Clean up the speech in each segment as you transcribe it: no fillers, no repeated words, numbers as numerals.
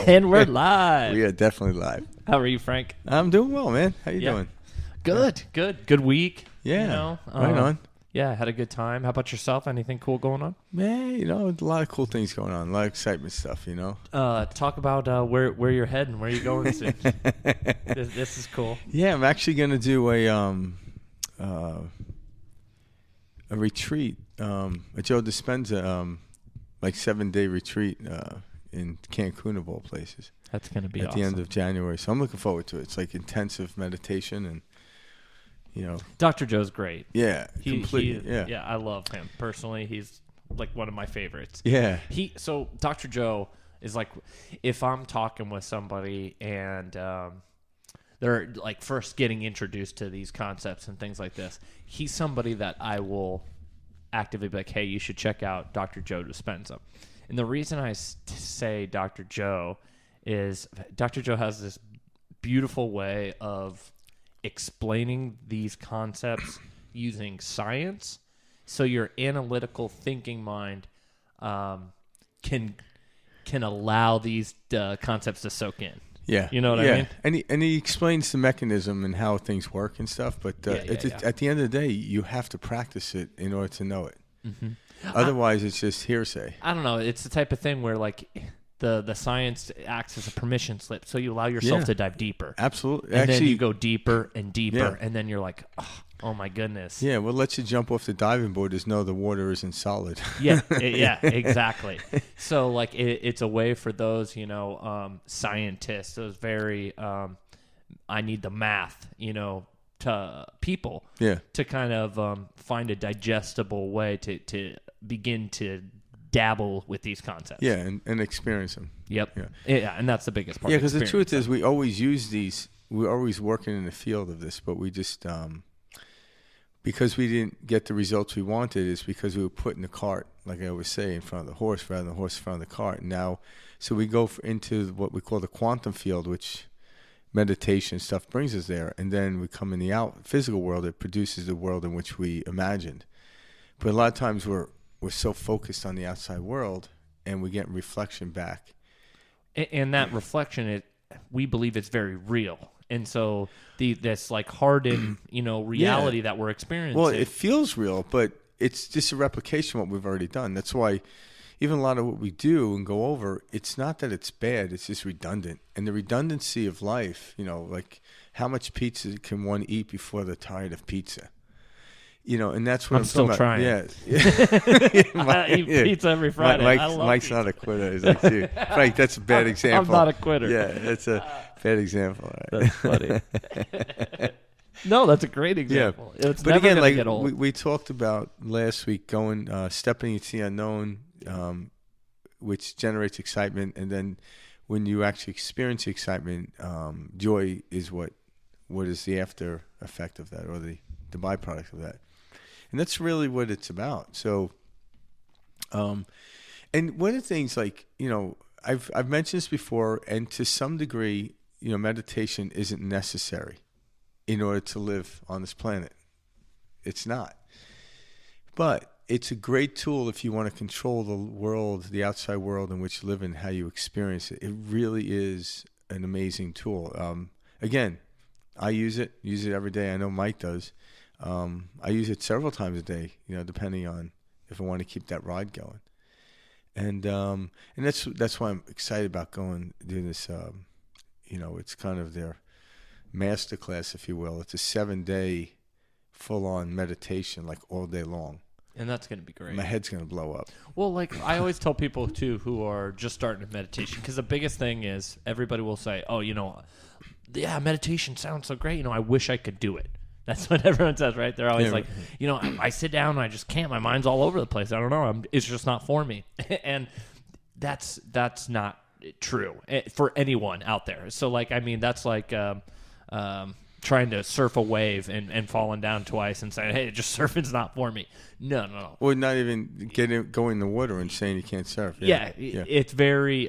And we're live. We are definitely live. How are you, Frank? I'm doing well, man. How you doing? Good, good. Good week. Yeah, you know? right on. Yeah, had a good time. How about yourself? Anything cool going on? Man, a lot of cool things going on. A lot of excitement stuff, Talk about where you're heading. Where are you going soon? This is cool. Yeah, I'm actually going to do a retreat, a Joe Dispenza, 7-day retreat in Cancun of all places. That's going to be at awesome. the end of January. So I'm looking forward to it. It's like intensive meditation and, Dr. Joe's great. Yeah, completely. Yeah, I love him. Personally, he's like one of my favorites. Yeah. So Dr. Joe is like, if I'm talking with somebody and they're like first getting introduced to these concepts and things like this, he's somebody that I will actively be like, hey, you should check out Dr. Joe Dispenza. And the reason I say Dr. Joe is Dr. Joe has this beautiful way of explaining these concepts using science, so your analytical thinking mind can allow these concepts to soak in. Yeah, you know what I mean. And he explains the mechanism and how things work and stuff. But at the end of the day, you have to practice it in order to know it. Mm-hmm. Otherwise, it's just hearsay. I don't know. It's the type of thing where like the science acts as a permission slip, so you allow yourself to dive deeper. Absolutely. And then you go deeper and deeper, and then you're like, oh my goodness. Yeah, what lets you jump off the diving board is know the water isn't solid. Yeah, exactly. So like it's a way for those, scientists, those very, I need the math, to people, to kind of find a digestible way to begin to dabble with these concepts. Yeah, and experience them. Yep. Yeah, and that's the biggest part. Yeah, because the truth is we always use these, we're always working in the field of this, but we just, because we didn't get the results we wanted, is because we were putting the cart, like I always say, in front of the horse rather than the horse in front of the cart. And now, so we go into what we call the quantum field, which meditation stuff brings us there. And then we come in the physical world, it produces the world in which we imagined. But a lot of times we're so focused on the outside world, and we get reflection back. And that reflection, we believe it's very real. And so this like hardened, reality that we're experiencing. Well, it feels real, but it's just a replication of what we've already done. That's why even a lot of what we do and go over, it's not that it's bad, it's just redundant. And the redundancy of life, like how much pizza can one eat before they're tired of pizza? And that's what I'm still trying. Yeah. I eat pizza every Friday. Mike's pizza. Not a quitter. He's like, dude. Frank, that's a bad example. I'm not a quitter. Yeah, that's a bad example. Right? That's funny. No, that's a great example. Yeah. It's but never again, like get old. we talked about last week, going stepping into the unknown, which generates excitement, and then when you actually experience the excitement, joy is what is the after effect of that, or the byproduct of that. And that's really what it's about. So, and one of the things, like, I've mentioned this before, and to some degree, meditation isn't necessary in order to live on this planet. It's not. But it's a great tool if you want to control the world, the outside world in which you live in, how you experience it. It really is an amazing tool. Again, I use it every day. I know Mike does. I use it several times a day, depending on if I want to keep that ride going. And that's why I'm excited about doing this. It's kind of their master class, if you will. It's a 7-day full-on meditation, like all day long. And that's going to be great. My head's going to blow up. Well, like I always tell people, too, who are just starting with meditation, because the biggest thing is everybody will say, oh, yeah, meditation sounds so great. I wish I could do it. That's what everyone says, right? They're always like, I sit down and I just can't. My mind's all over the place. I don't know. It's just not for me. And that's not true for anyone out there. So, like, I mean, that's like trying to surf a wave and falling down twice and saying, hey, just surfing's not for me. No. Or not even going in the water and saying you can't surf. Yeah. It's very,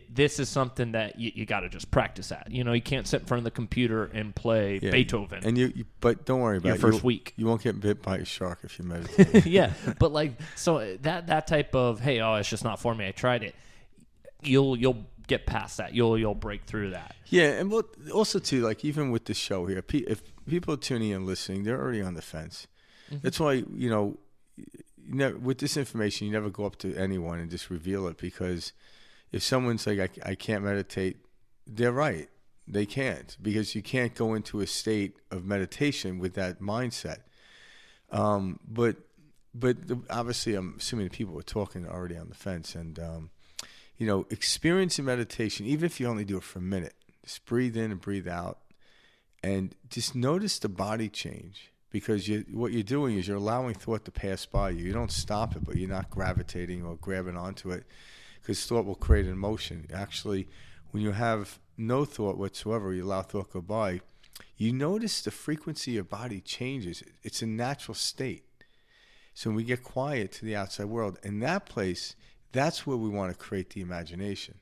this is something that you got to just practice at. You can't sit in front of the computer and play Beethoven. And but don't worry about your first week. You won't get bit by a shark if you meditate. Yeah. But like, so that type of, hey, it's just not for me. I tried it. You'll get past that. You'll break through that. Yeah, and also too, like even with the show here, if people are tuning in and listening, they're already on the fence. Mm-hmm. That's why, with this information, you never go up to anyone and just reveal it, because if someone's like, I can't meditate, they're right. They can't, because you can't go into a state of meditation with that mindset. But obviously, I'm assuming the people we're talking are already on the fence. And, experiencing meditation, even if you only do it for a minute, just breathe in and breathe out, and just notice the body change. Because what you're doing is you're allowing thought to pass by you. You don't stop it, but you're not gravitating or grabbing onto it, because thought will create an emotion. Actually, when you have no thought whatsoever, you allow thought go by, you notice the frequency of your body changes. It's a natural state. So when we get quiet to the outside world, in that place, that's where we want to create the imagination.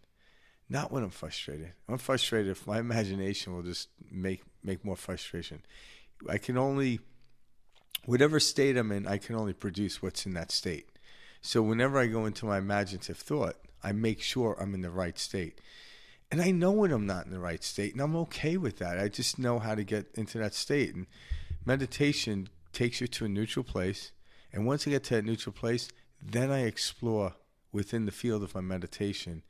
Not when I'm frustrated. I'm frustrated if my imagination will just make more frustration. I can only, whatever state I'm in, I can only produce what's in that state. So whenever I go into my imaginative thought, I make sure I'm in the right state. And I know when I'm not in the right state, and I'm okay with that. I just know how to get into that state. And meditation takes you to a neutral place. And once I get to that neutral place, then I explore within the field of my meditation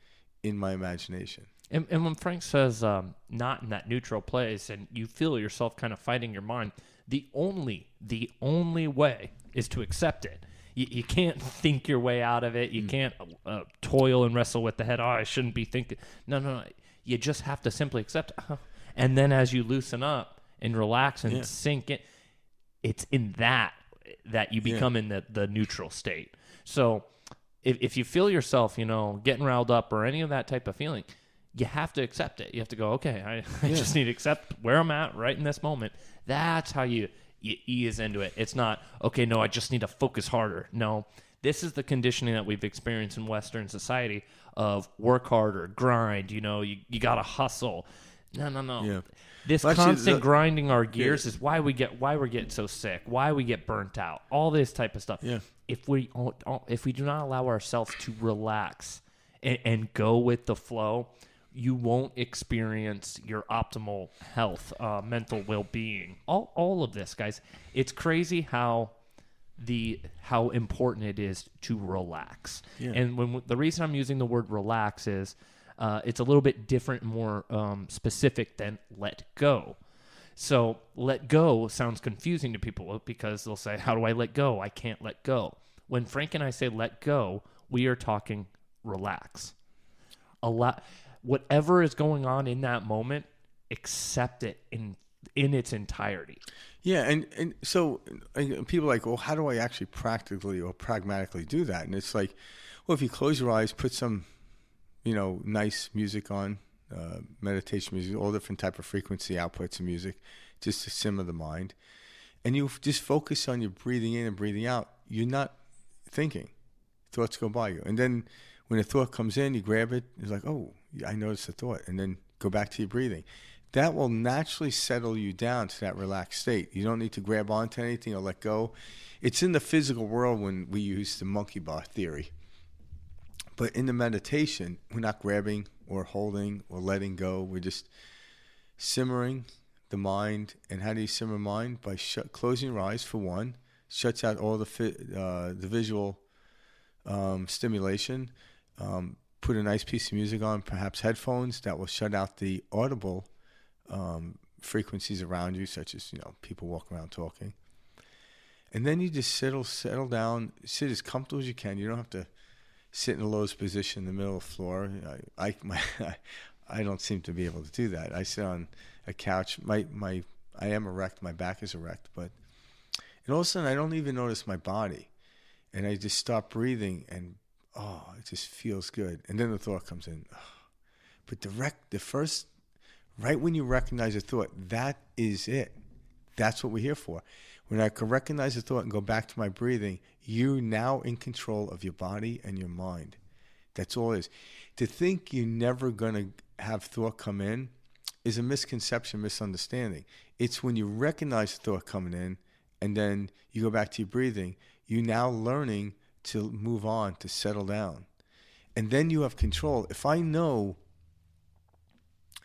in my imagination. And when Frank says not in that neutral place, and you feel yourself kind of fighting your mind, the only way is to accept it. You can't think your way out of it. You can't toil and wrestle with the head. Oh, I shouldn't be thinking. No. You just have to simply accept it. And then as you loosen up and relax and sink it, it's in that you become in the neutral state. So if you feel yourself, getting riled up or any of that type of feeling, you have to accept it. You have to go, okay, I just need to accept where I'm at right in this moment. That's how you ease into it. It's not, okay, no, I just need to focus harder. No, this is the conditioning that we've experienced in Western society of work harder, grind, you got to hustle. No. Yeah. This constant grinding our gears is why we're getting so sick, why we get burnt out, all this type of stuff. Yeah. If we do not allow ourselves to relax and go with the flow, you won't experience your optimal health, mental well-being, all of this, guys. It's crazy how important it is to relax. Yeah. And the reason I'm using the word relax is it's a little bit different, more specific than let go. So let go sounds confusing to people because they'll say, how do I let go? I can't let go. When Frank and I say let go, we are talking relax. Whatever is going on in that moment, accept it in its entirety. Yeah, and so people are like, well, how do I actually practically or pragmatically do that? And it's like, well, if you close your eyes, put some, nice music on, meditation music, all different type of frequency outputs of music, just to simmer the mind, and you just focus on your breathing in and breathing out. You're not thinking. Thoughts go by you. And then when a thought comes in, you grab it. It's like, oh, I noticed the thought. And then go back to your breathing. That will naturally settle you down to that relaxed state. You don't need to grab onto anything or let go. It's in the physical world when we use the monkey bar theory. But in the meditation, we're not grabbing or holding or letting go. We're just simmering the mind. And how do you simmer mind? By closing your eyes, for one. Shuts out all the visual stimulation. Put a nice piece of music on, perhaps headphones, that will shut out the audible frequencies around you, such as people walking around talking. And then you just settle down, sit as comfortable as you can. You don't have to sit in a lotus position in the middle of the floor. I don't seem to be able to do that. I sit on a couch. I am erect. My back is erect, and all of a sudden I don't even notice my body, and I just stop breathing, and it just feels good. And then the thought comes in. But the first, right when you recognize a thought, that is it. That's what we're here for. When I can recognize the thought and go back to my breathing, you're now in control of your body and your mind. That's all it is. To think you're never going to have thought come in is a misconception, misunderstanding. It's when you recognize the thought coming in and then you go back to your breathing, you're now learning to move on, to settle down. And then you have control. If I know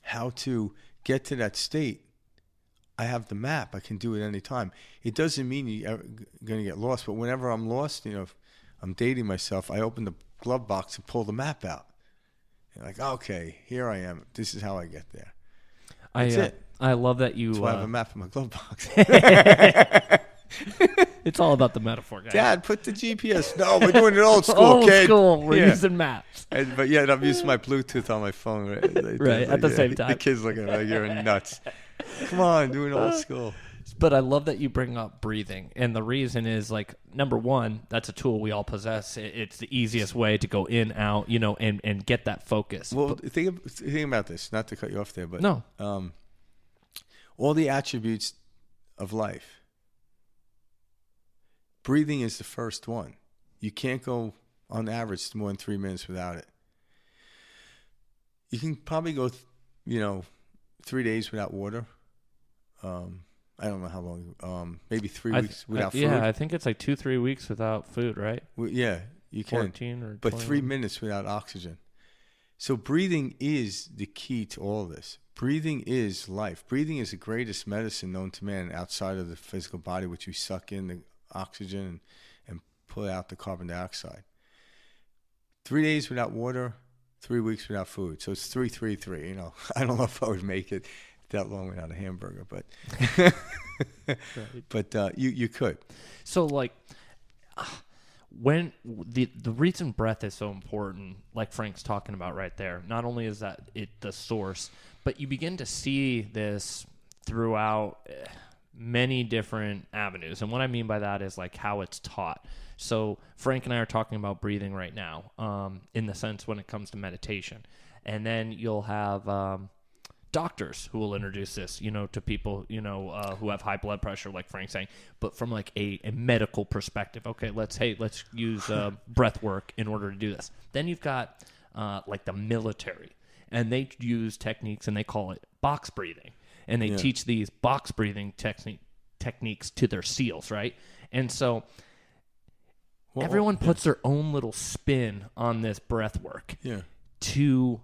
how to get to that state, I have the map. I can do it anytime. It doesn't mean you're going to get lost, but whenever I'm lost, if I'm dating myself, I open the glove box and pull the map out. And like, okay, here I am. This is how I get there. That's it. I love that you. That's why I have a map in my glove box. It's all about the metaphor, guys. Dad, put the GPS. No, we're doing it old school, old kid. school. We're using maps. But yet I'm using my Bluetooth on my phone. Right, at the same time. The kids looking at me like, you're nuts. Come on, doing old school. But I love that you bring up breathing. And the reason is, like, number one, that's a tool we all possess. It's the easiest way to go in, out, and get that focus. Well, think about this. Not to cut you off there, but no. All the attributes of life. Breathing is the first one. You can't go, on average, more than 3 minutes without it. You can probably go, 3 days without water. I don't know how long. Maybe 3 weeks without food. Yeah, I think it's like 2-3 weeks without food, right? Well, yeah, you can. 14 or 21. But 3 minutes without oxygen. So breathing is the key to all this. Breathing is life. Breathing is the greatest medicine known to man outside of the physical body, which we suck in the oxygen and pull out the carbon dioxide. 3 days without water, 3 weeks without food. So it's 3-3-3. I don't know if I would make it that long without a hamburger, but but you could. So like when the reason breath is so important, like Frank's talking about right there, not only is that it the source, but you begin to see this throughout many different avenues. And what I mean by that is like how it's taught. So Frank and I are talking about breathing right now, in the sense when it comes to meditation. And then you'll have doctors who will introduce this, to people, who have high blood pressure, like Frank's saying, but from like a medical perspective. Okay, let's use breath work in order to do this. Then you've got like the military, and they use techniques and they call it box breathing. And they teach these box breathing techniques to their SEALs, right? And so everyone puts their own little spin on this breath work to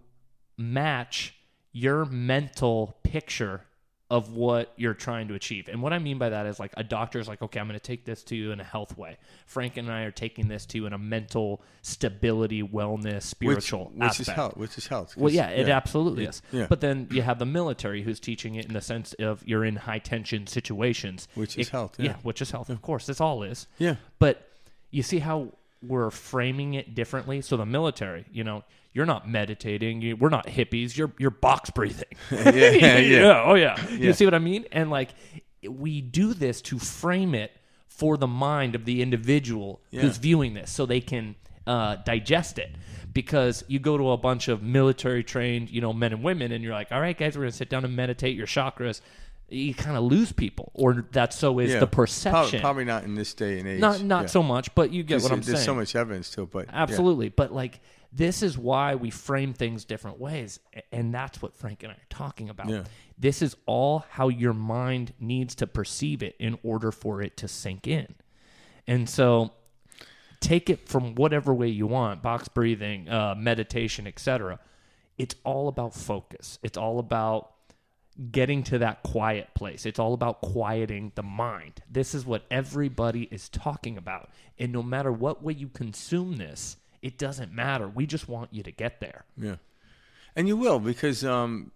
match your mental picture of what you're trying to achieve. And what I mean by that is like a doctor's like, okay, I'm going to take this to you in a health way. Frank and I are taking this to you in a mental stability, wellness, spiritual aspect. Which is health. Well, yeah, it absolutely is. Yeah. But then you have the military who's teaching it in the sense of you're in high tension situations. Which is health. Yeah, which is health. Of course, this all is. Yeah. But you see how we're framing it differently? So the military, you're not meditating. We're not hippies. You're box breathing. Yeah. Oh, yeah. You see what I mean? And like we do this to frame it for the mind of the individual who's viewing this so they can digest it. Because you go to a bunch of military trained, men and women, and you're like, all right, guys, we're going to sit down and meditate your chakras. You kind of lose people, or that so is the perception. Probably not in this day and age. Not so much, but you get what I'm saying. There's so much evidence to it, but absolutely. But like this is why we frame things different ways, and that's what Frank and I are talking about. Yeah. This is all how your mind needs to perceive it in order for it to sink in, and so take it from whatever way you want: box breathing, meditation, etc. It's all about focus. It's all about getting to that quiet place. It's all about quieting the mind. This is what everybody is talking about. And no matter what way you consume this, it doesn't matter. We just want you to get there. Yeah. And you will, because, again,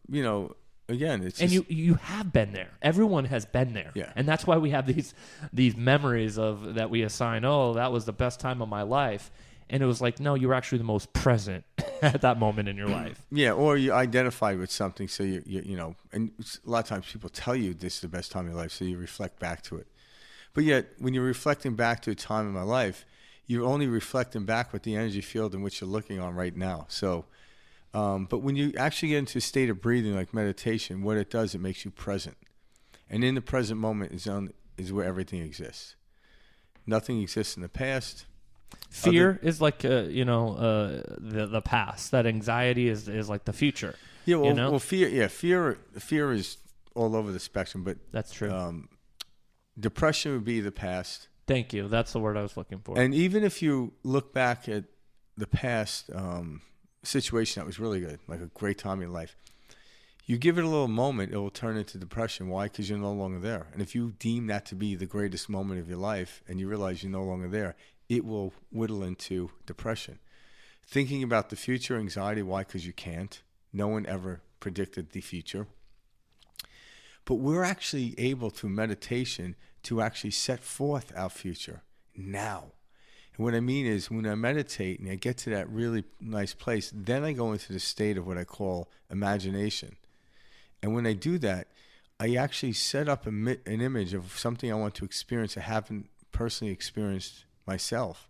it's and you have been there. Everyone has been there. Yeah. And that's why we have these memories of that we assign, oh, that was the best time of my life. And it was like, no, you were actually the most present at that moment in your life. Yeah, or you identify with something, so you and a lot of times people tell you this is the best time of your life, so you reflect back to it. But yet, when you're reflecting back to a time in my life, you're only reflecting back with the energy field in which you're looking on right now. So, but when you actually get into a state of breathing, like meditation, what it does, it makes you present. And in the present moment is where everything exists. Nothing exists in the past. Fear is like the past. That anxiety is like the future. Yeah, well, fear is all over the spectrum, but that's true. Depression would be the past. Thank you. That's the word I was looking for. And even if you look back at the past situation that was really good, like a great time in your life, You give it a little moment, it will turn into depression. Why? Because you're no longer there. And if you deem that to be the greatest moment of your life and you realize you're no longer there, it will whittle into depression. Thinking about the future, anxiety. Why? Because you can't. No one ever predicted the future. But we're actually able, through meditation, to actually set forth our future now. And what I mean is, when I meditate and I get to that really nice place, then I go into the state of what I call imagination. And when I do that, I actually set up an image of something I want to experience I haven't personally experienced myself.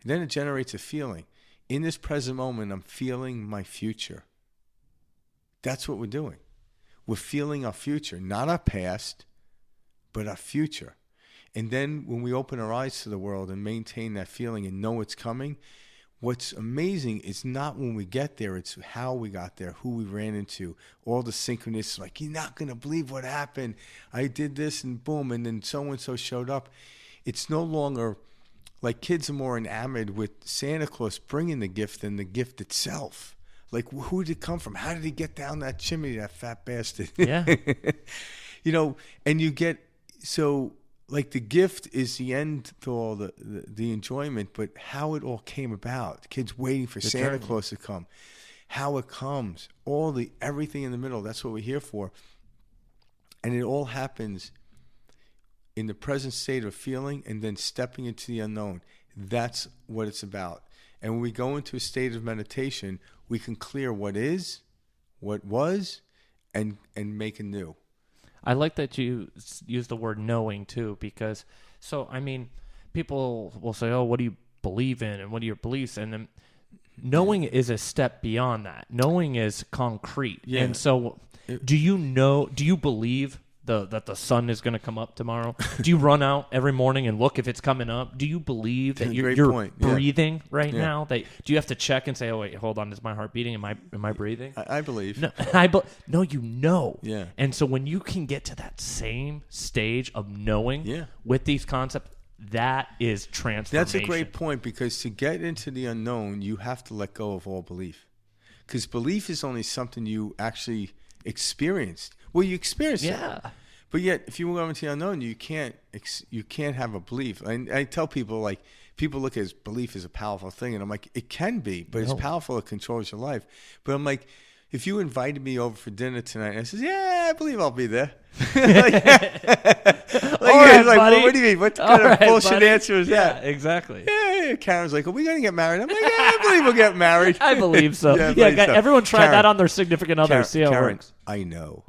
And then it generates a feeling. In this present moment, I'm feeling my future. That's what we're doing. We're feeling our future, not our past, but our future. And then when we open our eyes to the world and maintain that feeling and know it's coming, what's amazing is not when we get there, it's how we got there, who we ran into, all the synchronicities, like, you're not going to believe what happened. I did this and boom, and then so-and-so showed up. It's no longer, like, kids are more enamored with Santa Claus bringing the gift than the gift itself. Like, who did it come from? How did he get down that chimney, that fat bastard? Yeah. And you get, so, like, the gift is the end to all the enjoyment, but how it all came about, kids waiting for Santa Claus to come, how it comes, everything in the middle, that's what we're here for. And it all happens in the present state of feeling and then stepping into the unknown. That's what it's about. And when we go into a state of meditation, we can clear what is, what was, and make a new. I like that you use the word knowing too, because, people will say, oh, what do you believe in and what are your beliefs? And then knowing is a step beyond that. Knowing is concrete. Yeah. And so do you believe that the sun is going to come up tomorrow? Do you run out every morning and look if it's coming up? Do you believe that you're breathing right now? Do you have to check and say, oh, wait, hold on, is my heart beating? Am I breathing? I believe. No, you know. Yeah. And so when you can get to that same stage of knowing with these concepts, that is transformation. That's a great point, because to get into the unknown, you have to let go of all belief. Because belief is only something you actually experienced. Well, you experienced it. But yet, if you go into the unknown, you can't have a belief. And I tell people, like, people look at belief as a powerful thing, and I'm like, it can be, but it's powerful. It controls your life. But I'm like, if you invited me over for dinner tonight, and I says, yeah, I believe I'll be there. All right, buddy. What do you mean? What kind of bullshit answer is that? Exactly. Yeah. Karen's like, are we going to get married? I'm like, yeah, I believe we'll get married. I believe so. Everyone tried that on their significant other. See how it works. I know.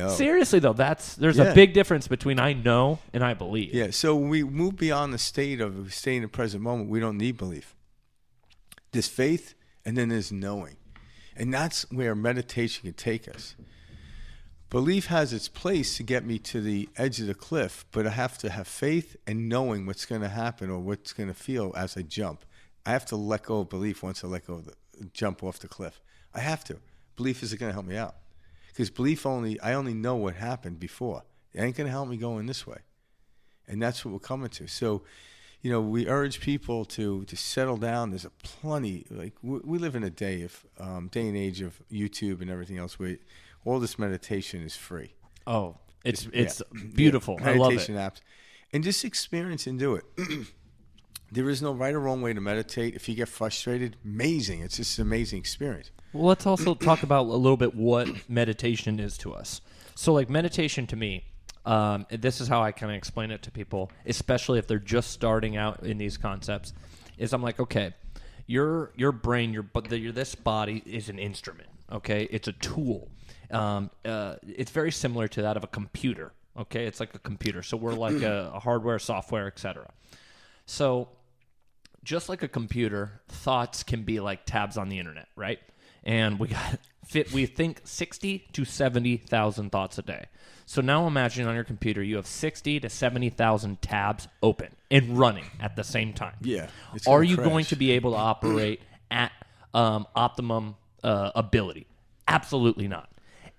Seriously, though, there's a big difference between I know and I believe. Yeah, so when we move beyond the state of staying in the present moment, we don't need belief. There's faith, and then there's knowing. And that's where meditation can take us. Belief has its place to get me to the edge of the cliff, but I have to have faith and knowing what's going to happen or what's going to feel as I jump. I have to let go of belief once I let go of the jump off the cliff. I have to. Belief isn't going to help me out. Because belief I only know what happened before. It ain't going to help me going this way. And that's what we're coming to. So, we urge people to settle down. There's plenty, like, we live in a day and age of YouTube and everything else where all this meditation is free. Oh, it's beautiful. I love it. Meditation apps. And just experience and do it. There is no right or wrong way to meditate. If you get frustrated, amazing. It's just an amazing experience. Well, let's also talk about a little bit what meditation is to us. So, like, meditation to me, this is how I kind of explain it to people, especially if they're just starting out in these concepts, is I'm like, okay, your brain, this body is an instrument, okay? It's a tool. It's very similar to that of a computer, okay? It's like a computer. So we're like a hardware, software, etc. So just like a computer, thoughts can be like tabs on the internet, right? And we think 60 to 70,000 thoughts a day. So now imagine on your computer you have 60 to 70,000 tabs open and running at the same time. Yeah. Are you going to be able to operate at optimum ability? Absolutely not.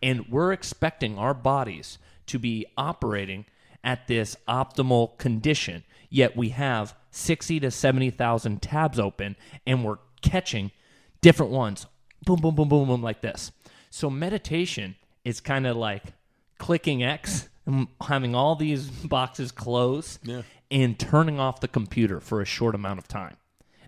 And we're expecting our bodies to be operating at this optimal condition, yet we have 60 to 70,000 tabs open and we're catching different ones. Boom, boom, boom, boom, boom, like this. So meditation is kind of like clicking X and having all these boxes close and turning off the computer for a short amount of time.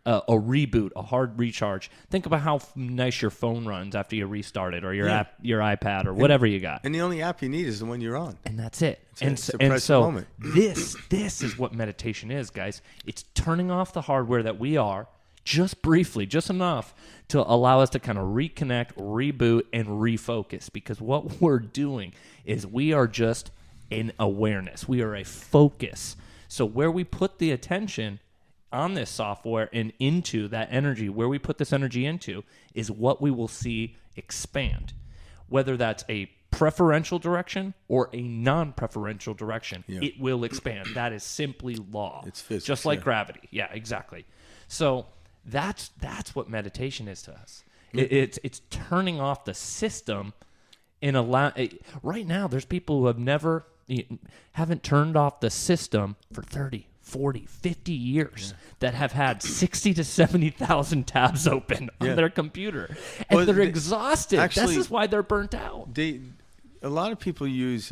A reboot, a hard recharge. Think about how nice your phone runs after you restart it, or your app, your iPad, or whatever you got. And the only app you need is the one you're on. And that's it. It's a so moment. this is what meditation is, guys. It's turning off the hardware that we are just briefly, just enough to allow us to kind of reconnect, reboot, and refocus. Because what we're doing is we are just in awareness. We are a focus. So where we put the attention on this software and into that energy, where we put this energy into is what we will see expand. Whether that's a preferential direction or a non-preferential direction, it will expand. That is simply law. It's physics, just like gravity. Yeah, exactly. So that's what meditation is to us. It's turning off the system and right now there's people who haven't turned off the system for 30, 40, 50 years that have had 60 to 70,000 tabs open on their computer. And they're exhausted. This is why they're burnt out. A lot of people use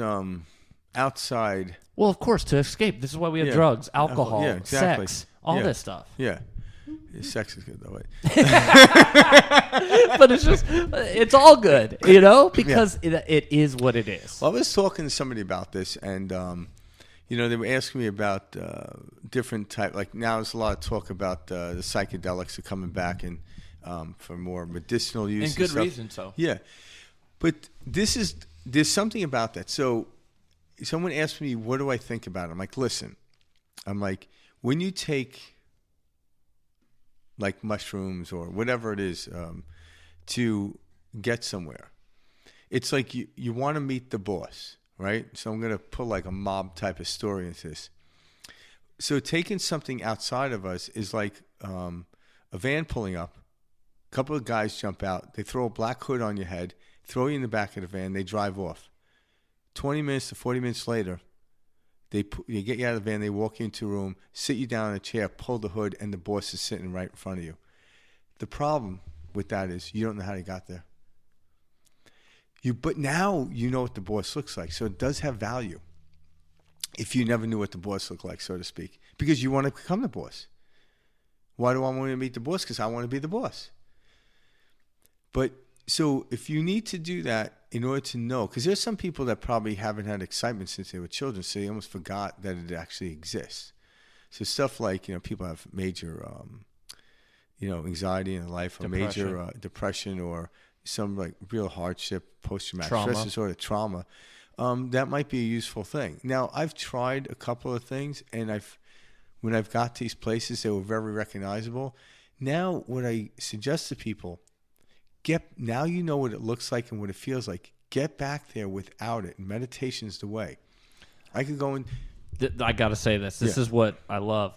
outside. Well, of course, to escape. This is why we have drugs, alcohol, exactly. sex, all this stuff. Yeah. Sex is good that way. But it's all good, because it is what it is. Well, I was talking to somebody about this, and they were asking me about different type. Like now, there's a lot of talk about the psychedelics are coming back and for more medicinal use. And good reason, so. Yeah, but there's something about that. So, someone asked me, "What do I think about it?" I'm like, "Listen, when you take like mushrooms or whatever it is to get somewhere, it's like you want to meet the boss." Right? So I'm going to put like a mob type of story into this. So taking something outside of us is like a van pulling up, a couple of guys jump out, they throw a black hood on your head, throw you in the back of the van, they drive off. 20 minutes to 40 minutes later, they get you out of the van, they walk you into a room, sit you down in a chair, pull the hood, and the boss is sitting right in front of you. The problem with that is you don't know how they got there. But now you know what the boss looks like, so it does have value. If you never knew what the boss looked like, so to speak, because you want to become the boss. Why do I want to meet the boss? Because I want to be the boss. But so if you need to do that in order to know, because there's some people that probably haven't had excitement since they were children, so they almost forgot that it actually exists. So stuff like people have major, anxiety in their life, or major depression, or some like real hardship, post-traumatic stress disorder, trauma, that might be a useful thing. Now, I've tried a couple of things, and when I've got to these places, they were very recognizable. Now, what I suggest to people, now you know what it looks like and what it feels like. Get back there without it. Meditation's the way. I could go and... I got to say this. This is what I love.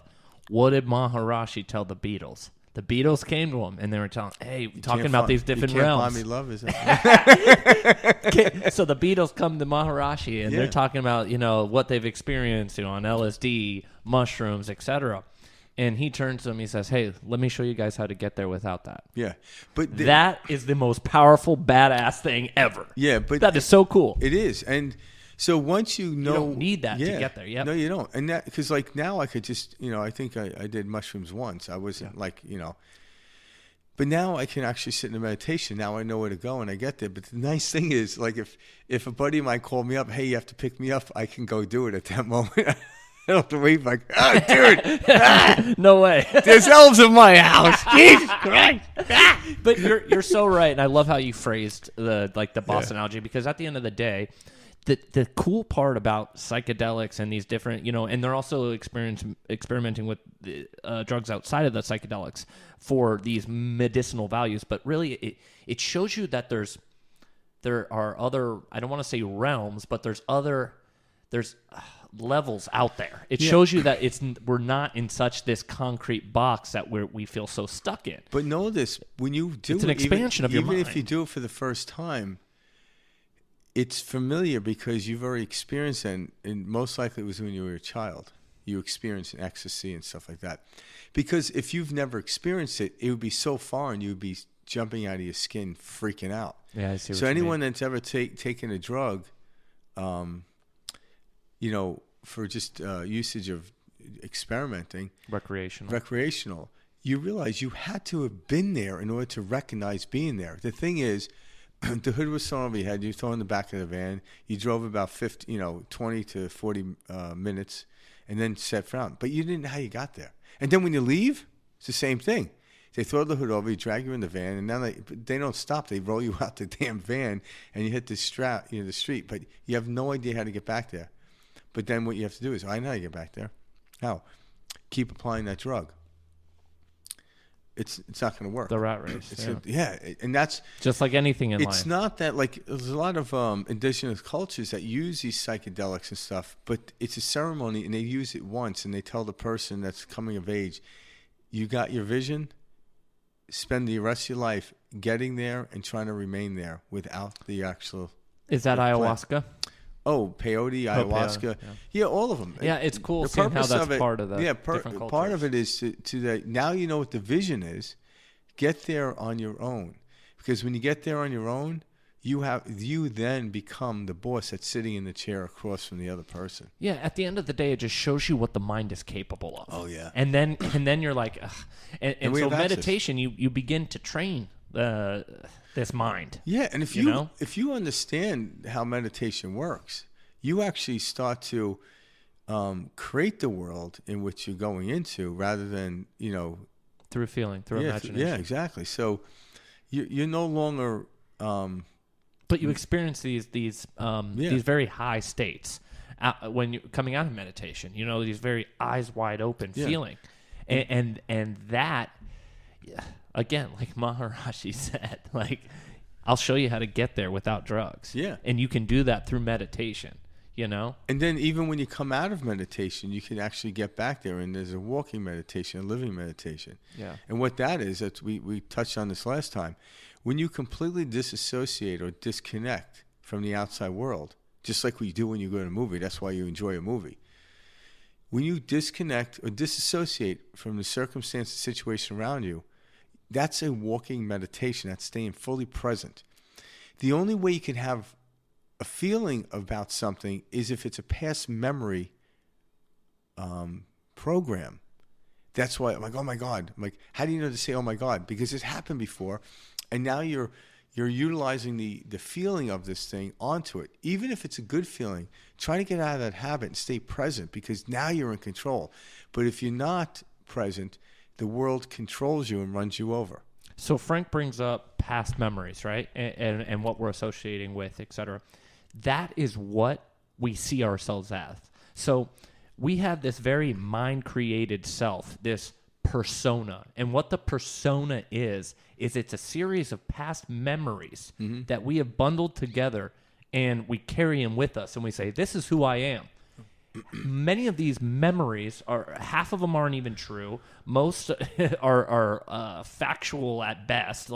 What did Maharishi tell the Beatles? The Beatles came to him, and they were talking about these different realms. Buy me love, is that? So the Beatles come to Maharishi, and they're talking about what they've experienced on LSD, mushrooms, etc. And he turns to them, he says, "Hey, let me show you guys how to get there without that." Yeah, but that is the most powerful, badass thing ever. Yeah, but that is so cool. It is, and so once you know, you don't need that to get there. Yep. No, you don't. And that, because like now I could just, I think I did mushrooms once. I wasn't but now I can actually sit in a meditation. Now I know where to go and I get there. But the nice thing is, like, if a buddy of mine called me up, "Hey, you have to pick me up," I can go do it at that moment. I don't have to wait like, "Oh, dude, no way. There's elves in my house." Jesus Christ. But you're so right, and I love how you phrased the boss analogy, because at the end of the day, the cool part about psychedelics and these different, and they're also experimenting with drugs outside of the psychedelics for these medicinal values. But really, it shows you that there are other, I don't want to say realms, but there's levels out there. It shows you that we're not in this concrete box that we feel so stuck in. But know this, when you do it's an expansion of your mind. Even if you do it for the first time, it's familiar because you've already experienced it, and most likely it was when you were a child. You experienced ecstasy and stuff like that. Because if you've never experienced it, it would be so foreign, you'd be jumping out of your skin, freaking out. Yeah, I see what So you anyone mean. that's ever taken a drug, you know, for just usage of experimenting, recreational, you realize you had to have been there in order to recognize being there. The thing is, the hood was thrown over your head. You throw in the back of the van. You drove about 20 to 40 minutes, and then set out. But you didn't know how you got there. And then when you leave, it's the same thing. They throw the hood over, you drag you in the van, and now they don't stop. They roll you out the damn van, and you hit the street. But you have no idea how to get back there. But then what you have to do is, I know how to get back there. How? Keep applying that drug. It's not going to work. The rat race. And that's just like anything in life. It's not that, like, there's a lot of indigenous cultures that use these psychedelics and stuff, but it's a ceremony, and they use it once, and they tell the person that's coming of age, you got your vision, spend the rest of your life getting there and trying to remain there without the actual. Is that ayahuasca? Oh, peyote, ayahuasca, yeah, all of them. Yeah, it's cool seeing how that's part of the different cultures. Part of it is to that. Now you know what the vision is. Get there on your own, because when you get there on your own, you then become the boss that's sitting in the chair across from the other person. Yeah, at the end of the day, it just shows you what the mind is capable of. Oh yeah, and then you're like, ugh. And so meditation, you begin to train this mind. Yeah, and if you understand how meditation works, you actually start to create the world in which you're going into, rather than through feeling, through imagination. Yeah, exactly. So you're no longer. But you experience these very high states when you're coming out of meditation. These very eyes wide open feeling, and that. Yeah. Again, like Maharaji said, like, I'll show you how to get there without drugs. Yeah. And you can do that through meditation, And then even when you come out of meditation, you can actually get back there. And there's a walking meditation, a living meditation. Yeah. And what that is, we touched on this last time. When you completely disassociate or disconnect from the outside world, just like we do when you go to a movie, that's why you enjoy a movie. When you disconnect or disassociate from the circumstance and situation around you, that's a walking meditation. That's staying fully present. The only way you can have a feeling about something is if it's a past memory program. That's why I'm like, oh my God. I'm like, how do you know to say, oh my God? Because it happened before, and now you're utilizing the feeling of this thing onto it. Even if it's a good feeling, try to get out of that habit and stay present, because now you're in control. But if you're not present, the world controls you and runs you over. So Frank brings up past memories, right? And what we're associating with, et cetera. That is what we see ourselves as. So we have this very mind-created self, this persona. And what the persona is it's a series of past memories that we have bundled together, and we carry them with us, and we say, this is who I am. Many of these memories half of them aren't even true. Most are factual at best,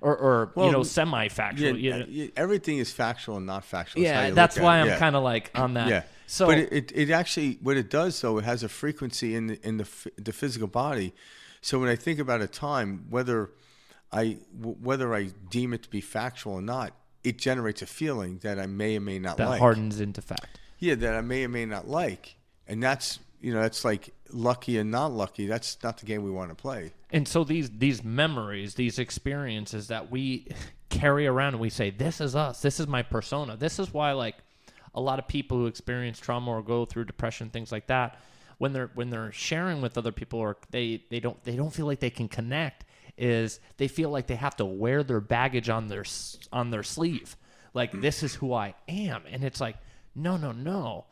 or semi-factual. Everything is factual and not factual. Yeah, that's why I'm kind of like on that. Yeah. So, but it actually, what it does though, it has a frequency in the physical body. So when I think about a time, whether I deem it to be factual or not, it generates a feeling that I may or may not like. That hardens into fact. Yeah, that I may or may not like. And that's, that's like lucky and not lucky. That's not the game we want to play. And so these memories, these experiences that we carry around, and we say, this is us. This is my persona. This is why, like, a lot of people who experience trauma or go through depression, things like that, when they're sharing with other people, or they don't feel like they can connect, is they feel like they have to wear their baggage on their sleeve. Like, this is who I am. And it's like, no.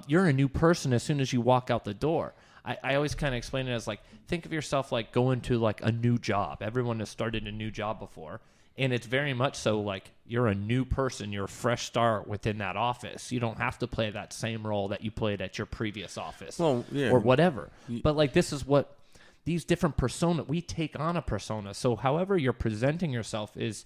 You're a new person as soon as you walk out the door. I always kind of explain it as, like, think of yourself like going to, like, a new job. Everyone has started a new job before. And it's very much so, like, you're a new person. You're a fresh start within that office. You don't have to play that same role that you played at your previous office or whatever. But, like, this is what these different we take on a persona. So however you're presenting yourself is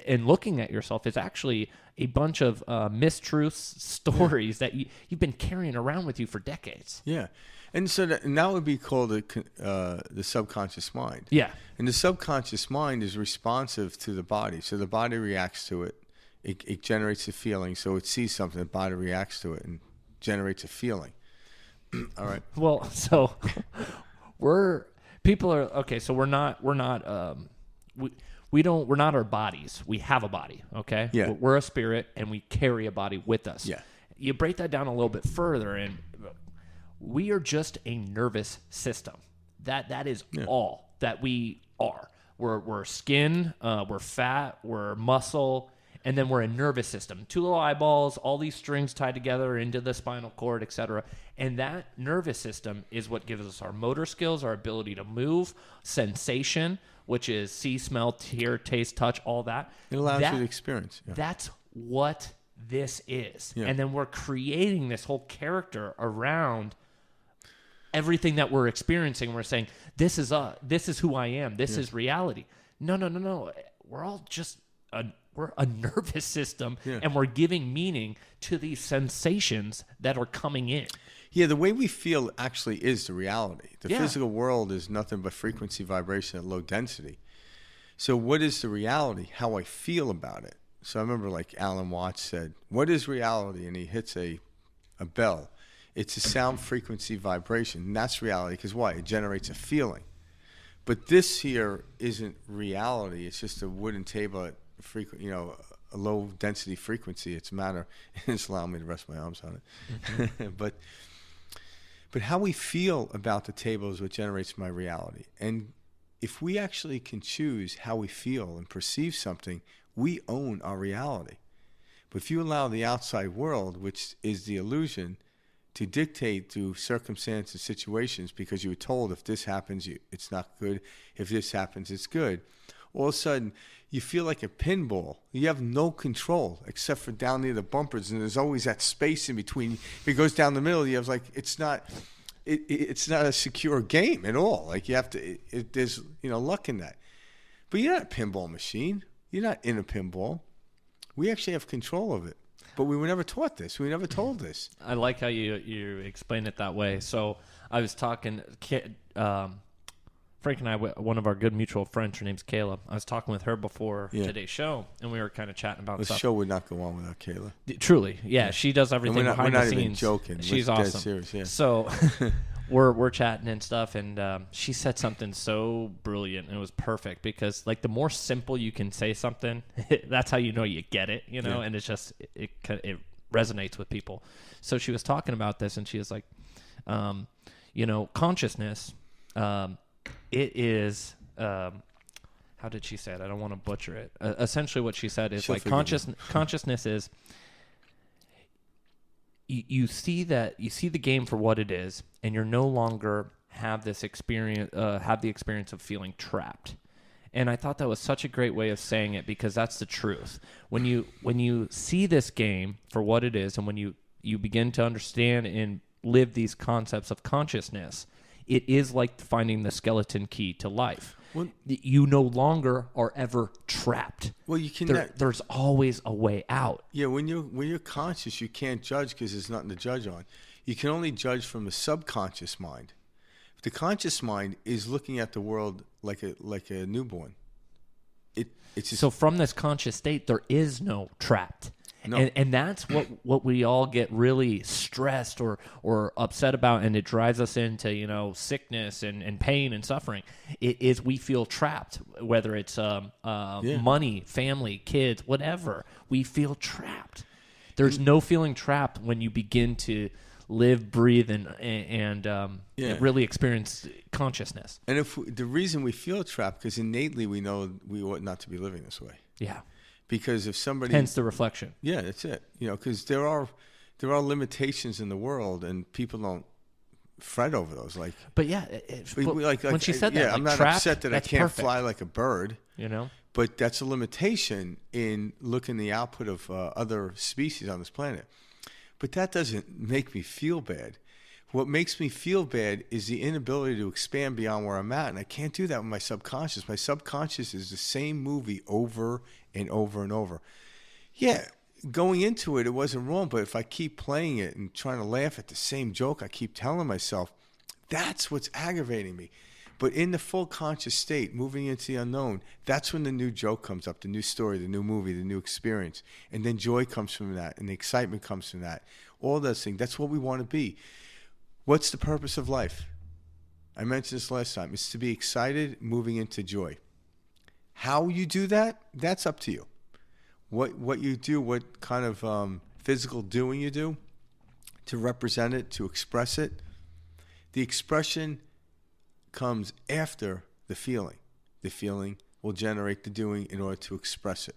and looking at yourself is actually a bunch of mistruths, stories that you've been carrying around with you for decades. Yeah. And so that would be called the subconscious mind. Yeah. And the subconscious mind is responsive to the body. So the body reacts to it. It generates a feeling. So it sees something, the body reacts to it and generates a feeling. All right. Well, so we're not our bodies. We have a body, okay? Yeah. We're a spirit, and we carry a body with us. Yeah. You break that down a little bit further, and we are just a nervous system. That is all that we are. We're skin, we're fat, we're muscle, and then we're a nervous system. 2 little eyeballs, all these strings tied together into the spinal cord, etc. And that nervous system is what gives us our motor skills, our ability to move, sensation, which is see, smell, hear, taste, touch, all that. It allows you to experience. Yeah. That's what this is. Yeah. And then we're creating this whole character around everything that we're experiencing. We're saying, this is who I am. This is reality. No. We're all just we're a nervous system, and we're giving meaning to these sensations that are coming in. Yeah, the way we feel actually is the reality. The physical world is nothing but frequency vibration at low density. So what is the reality? How I feel about it. So I remember like Alan Watts said, what is reality? And he hits a bell. It's a sound frequency vibration. And that's reality because why? It generates a feeling. But this here isn't reality. It's just a wooden table at a low density frequency. It's matter. It's allowing me to rest my arms on it. Mm-hmm. But how we feel about the table is what generates my reality. And if we actually can choose how we feel and perceive something, we own our reality. But if you allow the outside world, which is the illusion, to dictate through circumstances and situations because you were told if this happens, it's not good. If this happens, it's good. All of a sudden, you feel like a pinball. You have no control except for down near the bumpers, and there's always that space in between. If it goes down the middle, you have like it's not a secure game at all. Like you have to. There's luck in that. But you're not a pinball machine. You're not in a pinball. We actually have control of it. But we were never taught this. We were never told this. I like how you explain it that way. So I was talking. Frank and I, one of our good mutual friends, her name's Kayla. I was talking with her before today's show, and we were kind of chatting about the stuff. show would not go on without Kayla. Truly, yeah. She does everything behind the scenes. We're not even joking. She's awesome. Dead serious, yeah. So we're chatting and stuff, and she said something so brilliant, and it was perfect because, like, the more simple you can say something, that's how you know you get it, and it's just it resonates with people. So she was talking about this, and she was like, consciousness. It is, how did she say it? I don't want to butcher it. Essentially what she said is consciousness is you see the game for what it is, and you're no longer have the experience of feeling trapped. And I thought that was such a great way of saying it because that's the truth. When you see this game for what it is, and when you begin to understand and live these concepts of consciousness, it is like finding the skeleton key to life. Well, you no longer are ever trapped. Well, you can. There's always a way out. Yeah, when you're conscious, you can't judge because there's nothing to judge on. You can only judge from the subconscious mind. The conscious mind is looking at the world like a newborn. It's just, so from this conscious state, there is no trapped. No. And that's what we all get really stressed or upset about, and it drives us into sickness and pain and suffering. It is we feel trapped, whether it's money, family, kids, whatever. We feel trapped. There's no feeling trapped when you begin to live, breathe, and really experience consciousness. And the reason we feel trapped because innately we know we ought not to be living this way. Yeah. Because if somebody... Hence the reflection. Yeah, that's it. Because there are limitations in the world, and people don't fret over those. But when she said that, I'm not trapped, upset that I can't fly like a bird. But that's a limitation in looking the output of other species on this planet. But that doesn't make me feel bad. What makes me feel bad is the inability to expand beyond where I'm at. And I can't do that with my subconscious. My subconscious is the same movie over and over and over. Yeah, going into it, it wasn't wrong. But if I keep playing it and trying to laugh at the same joke I keep telling myself, that's what's aggravating me. But in the full conscious state, moving into the unknown, that's when the new joke comes up, the new story, the new movie, the new experience. And then joy comes from that, and the excitement comes from that. All those things. That's what we want to be. What's the purpose of life? I mentioned this last time. It's to be excited, moving into joy. How you do that, that's up to you. What you do, what kind of physical doing you do to represent it, to express it. The expression comes after the feeling. The feeling will generate the doing in order to express it.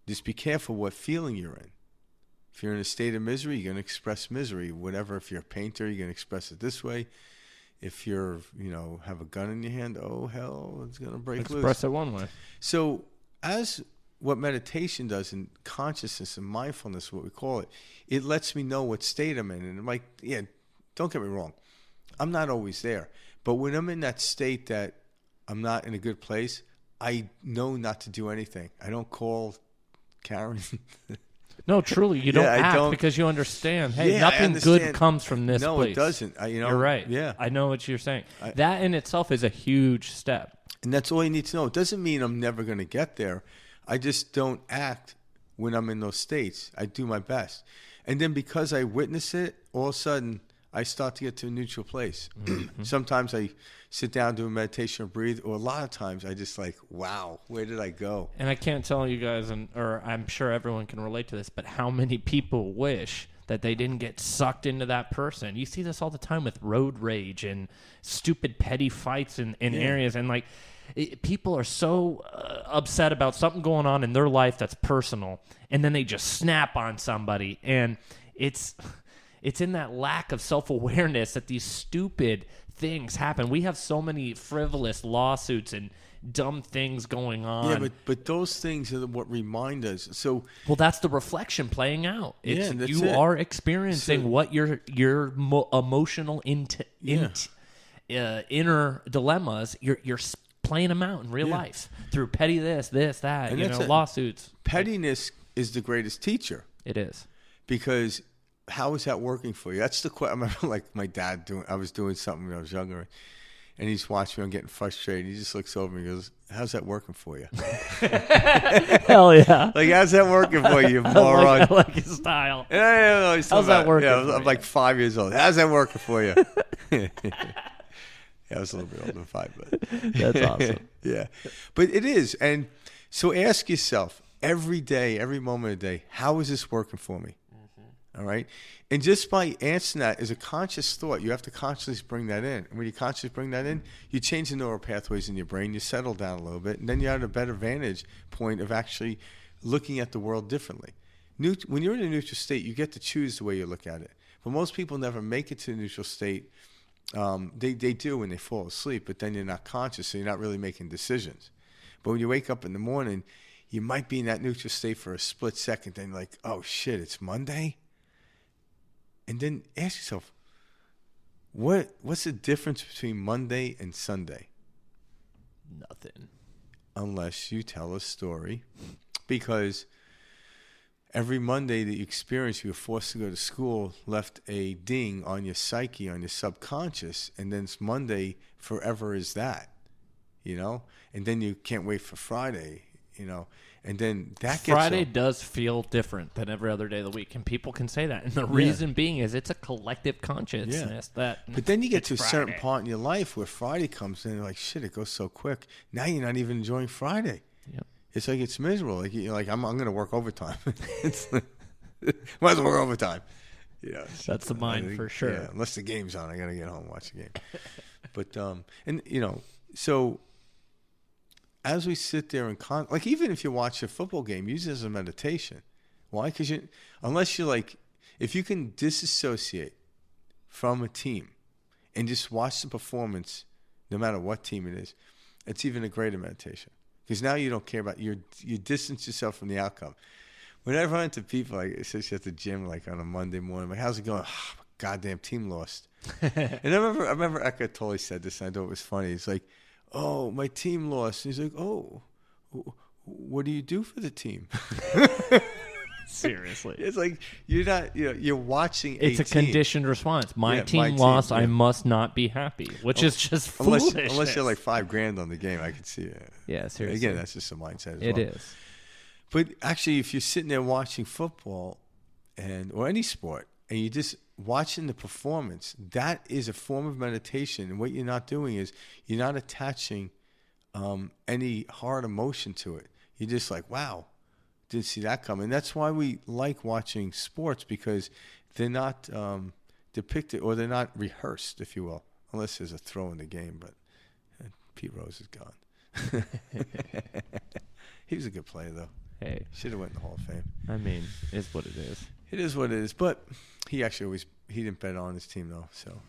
Just be careful what feeling you're in. If you're in a state of misery, you're going to express misery. Whatever, if you're a painter, you're going to express it this way. If you're, have a gun in your hand, oh, hell, it's going to break loose. Express it one way. So as what meditation does in consciousness and mindfulness, what we call it, it lets me know what state I'm in. And I'm like, yeah, don't get me wrong. I'm not always there. But when I'm in that state that I'm not in a good place, I know not to do anything. I don't call Karen. No, truly, you don't act because you understand. Hey, nothing good comes from this place. No, it doesn't. You're right. Yeah. I know what you're saying. That in itself is a huge step. And that's all you need to know. It doesn't mean I'm never going to get there. I just don't act when I'm in those states. I do my best. And then because I witness it, all of a sudden, I start to get to a neutral place. Mm-hmm. Sometimes I sit down, do a meditation, or breathe, or a lot of times I just like, wow, where did I go? And I can't tell you guys, or I'm sure everyone can relate to this, but how many people wish that they didn't get sucked into that person? You see this all the time with road rage and stupid petty fights in areas. And people are so upset about something going on in their life that's personal, and then they just snap on somebody. And it's in that lack of self-awareness that these stupid things happen. We have so many frivolous lawsuits and dumb things going on. Yeah, but those things are what remind us. So, well, that's the reflection playing out. You it. are experiencing what your emotional inner dilemmas. You're playing them out in real life through petty this, that, lawsuits. Pettiness is the greatest teacher. It is. Because how is that working for you? That's the question. I remember my dad I was doing something when I was younger, and he's watching me. I'm getting frustrated. He just looks over and goes, how's that working for you? Hell yeah. How's that working for you, moron? I like his style. Yeah, how's that working for I'm you? like 5 years old. How's that working for you? I was a little bit older than 5, but that's awesome. Yeah, but it is. And so ask yourself every day, every moment of the day, how is this working for me? All right. And just by answering that is a conscious thought. You have to consciously bring that in. And when you consciously bring that in, you change the neural pathways in your brain, you settle down a little bit, and then you have a better vantage point of actually looking at the world differently. When you're in a neutral state, you get to choose the way you look at it. But most people never make it to the neutral state. They do when they fall asleep, but then you're not conscious, so you're not really making decisions. But when you wake up in the morning, you might be in that neutral state for a split second, then you're like, oh shit, it's Monday? And then ask yourself, what's the difference between Monday and Sunday? Nothing. Unless you tell a story. Because every Monday that you experience, you were forced to go to school, left a ding on your psyche, on your subconscious, and then it's Monday forever is that, And then you can't wait for Friday, And then that Friday does feel different than every other day of the week, and people can say that. And the reason being is it's a collective consciousness that. But then you get to a certain part in your life where Friday comes in, and you're like, shit, it goes so quick. Now you're not even enjoying Friday. Yep. It's like it's miserable. Like you're like, I'm going to work overtime. Might as well work overtime. That's the mind for sure. Yeah, unless the game's on, I got to get home and watch the game. But so. As we sit there and even if you watch a football game, use it as a meditation. Why? Because if you can disassociate from a team and just watch the performance, no matter what team it is, it's even a greater meditation. Because now you don't care about you distance yourself from the outcome. Whenever I run into people, especially at the gym, like on a Monday morning, like, how's it going? Oh, goddamn team lost. And I remember Eckhart Tolle said this, and I thought it was funny. He's like, oh, my team lost. And he's like, oh, what do you do for the team? Seriously. It's like you're not, you're watching It's a team. conditioned response. My my team lost. team, I must not be happy, which is just foolishness. Unless you're like $5,000 on the game, I could see it. Yeah, seriously. Again, that's just a mindset as It well. is. But actually, if you're sitting there watching football or any sport, and you're just watching the performance, that is a form of meditation. And what you're not doing is you're not attaching any hard emotion to it. You're just like, wow, didn't see that coming. That's why we like watching sports, because they're not depicted, or they're not rehearsed, if you will, unless there's a throw in the game. But Pete Rose is gone. He was a good player, though. Hey, should have went in the Hall of Fame. I mean, it's what it is. It is what it is. But he actually he didn't bet on his team, though. So,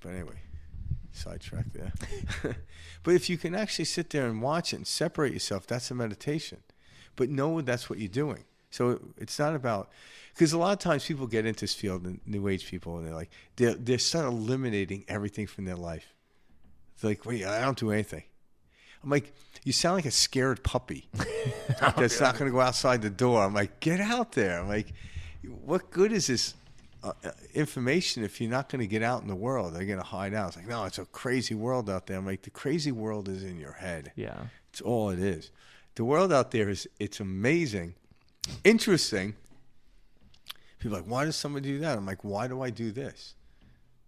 but anyway, sidetrack there. But if you can actually sit there and watch it and separate yourself, that's a meditation. But know that's what you're doing. So it's not about, because a lot of times people get into this field, and New Age people, and they're like, they're start eliminating everything from their life. It's like, wait, I don't do anything. I'm like, you sound like a scared puppy that's not going to go outside the door. I'm like, get out there. I'm like, what good is this information if you're not going to get out in the world? They're going to hide out. It's like, no, it's a crazy world out there. I'm like, the crazy world is in your head. Yeah. It's all it is. The world out there it's amazing, interesting. People are like, why does somebody do that? I'm like, why do I do this?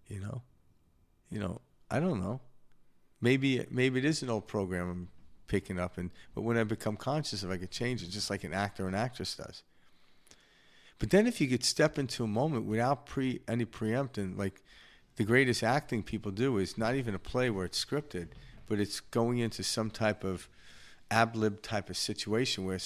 You know, I don't know. Maybe it is an old program I'm picking up, but when I become conscious of it, I could change it, just like an actor or an actress does. But then if you could step into a moment without any preempting, like the greatest acting people do is not even a play where it's scripted, but it's going into some type of ad-lib type of situation where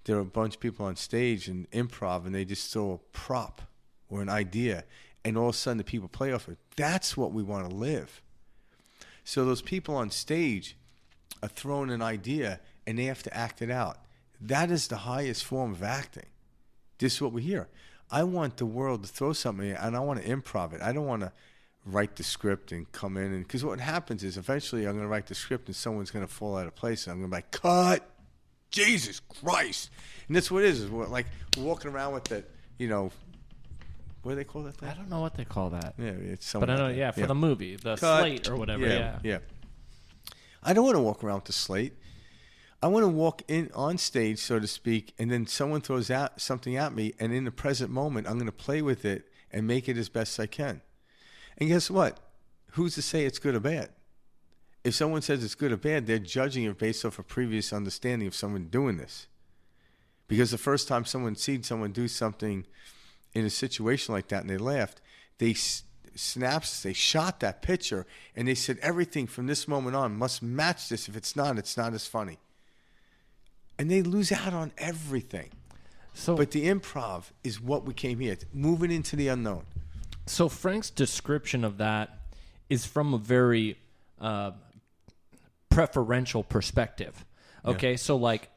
there are a bunch of people on stage and improv, and they just throw a prop or an idea, and all of a sudden the people play off it. That's what we want to live. So those people on stage are throwing an idea, and they have to act it out. That is the highest form of acting. This is what we hear. I want the world to throw something, and I want to improv it. I don't want to write the script and come in. Because what happens is eventually I'm going to write the script, and someone's going to fall out of place, and I'm going to be like, cut! Jesus Christ! And that's what it is we're like walking around with that, what do they call that thing? I don't know what they call that. Yeah, it's but I know, for the movie, the slate or whatever. Yeah. I don't want to walk around with the slate. I want to walk in on stage, so to speak, and then someone throws out something at me, and in the present moment, I'm going to play with it and make it as best I can. And guess what? Who's to say it's good or bad? If someone says it's good or bad, they're judging it based off a previous understanding of someone doing this. Because the first time someone sees someone do something in a situation like that and they laughed, they shot that picture, and they said everything from this moment on must match this. If it's not as funny. And they lose out on everything. But the improv is what we came here, moving into the unknown. So Frank's description of that is from a very preferential perspective. Okay, yeah. So like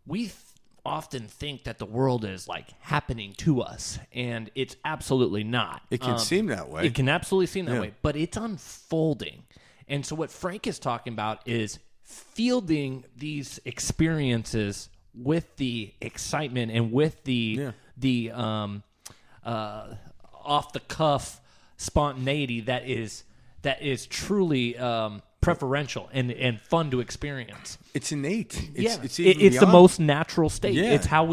we often think that the world is like happening to us, and it's absolutely not. It can seem that way. It can absolutely seem that way, but it's unfolding. And so what Frank is talking about is fielding these experiences with the excitement and with the off the cuff spontaneity that is truly preferential and fun to experience. It's innate. It's the most natural state. Yeah. It's how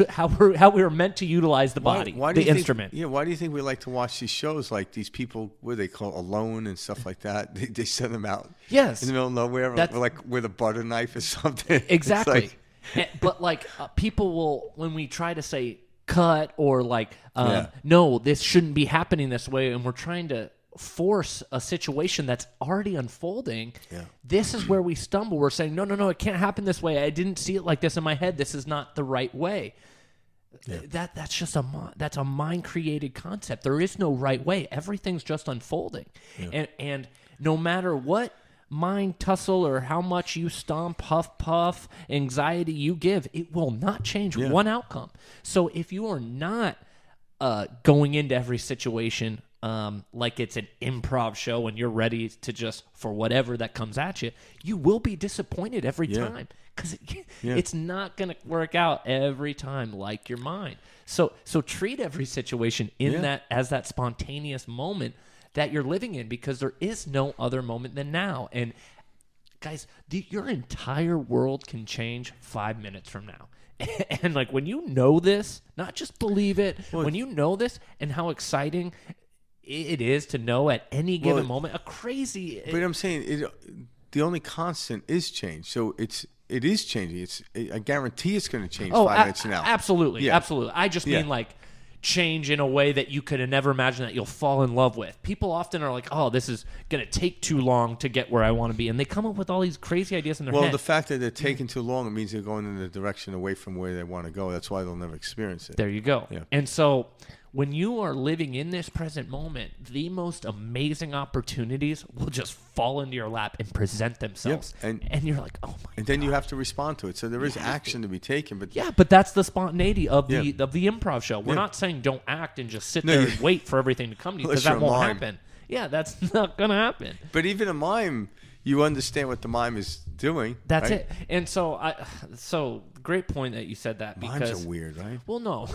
how we are meant to utilize the body, the instrument. Why do you think we like to watch these shows like these people, what do they call alone and stuff like that? They send them out in the middle of nowhere, like with a butter knife or something. Exactly. But like people will, when we try to say cut or like, no, this shouldn't be happening this way, and we're trying to force a situation that's already unfolding, this is where we stumble. We're saying, no, it can't happen this way. I didn't see it like this in my head. This is not the right way. Yeah. That's just a mind-created concept. There is no right way. Everything's just unfolding. Yeah. And no matter what mind tussle or how much you stomp, huff, puff, anxiety you give, it will not change one outcome. So if you are not going into every situation like it's an improv show and you're ready to just, for whatever that comes at you, you will be disappointed every time because it's not going to work out every time like your mind. So treat every situation in that as that spontaneous moment that you're living in, because there is no other moment than now. And guys, your entire world can change 5 minutes from now. And like when you know this, not just believe it, when you know this and how exciting it is to know at any given moment, But I'm saying the only constant is change. So it is changing. I guarantee it's going to change 5 minutes from now. Absolutely, absolutely. I just mean like change in a way that you could have never imagined that you'll fall in love with. People often are like, oh, this is going to take too long to get where I want to be. And they come up with all these crazy ideas in their head. Well, the fact that they're taking too long, it means they're going in the direction away from where they want to go. That's why they'll never experience it. There you go. Yeah. And so when you are living in this present moment, the most amazing opportunities will just fall into your lap and present themselves. Yep. And you're like, oh my God. And then you have to respond to it. So there is action to be taken. But but that's the spontaneity of the improv show. We're not saying don't act and just sit there and wait for everything to come to you, because that won't happen. Yeah, that's not going to happen. But even a mime, you understand what the mime is doing. That's right? it. And so great point that you said that, because mimes are weird, right? Well, no,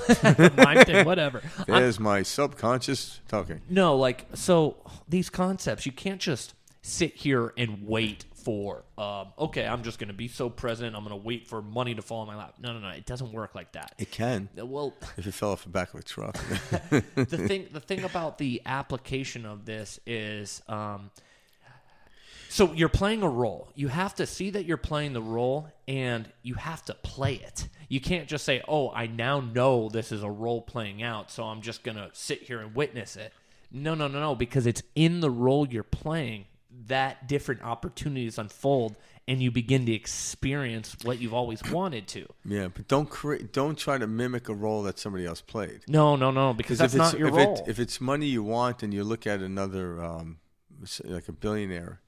mime thing, whatever. There's my subconscious talking. No, like, so these concepts, you can't just sit here and wait for, okay, I'm just going to be so present, I'm going to wait for money to fall in my lap. No, it doesn't work like that. It can. Well, if it fell off the back of a truck. the thing about the application of this is, so you're playing a role. You have to see that you're playing the role, and you have to play it. You can't just say, oh, I now know this is a role playing out, so I'm just going to sit here and witness it. No, because it's in the role you're playing that different opportunities unfold, and you begin to experience what you've always wanted to. Yeah, but don't try to mimic a role that somebody else played. No, because that's not your role. If it's money you want, and you look at another, like a billionaire,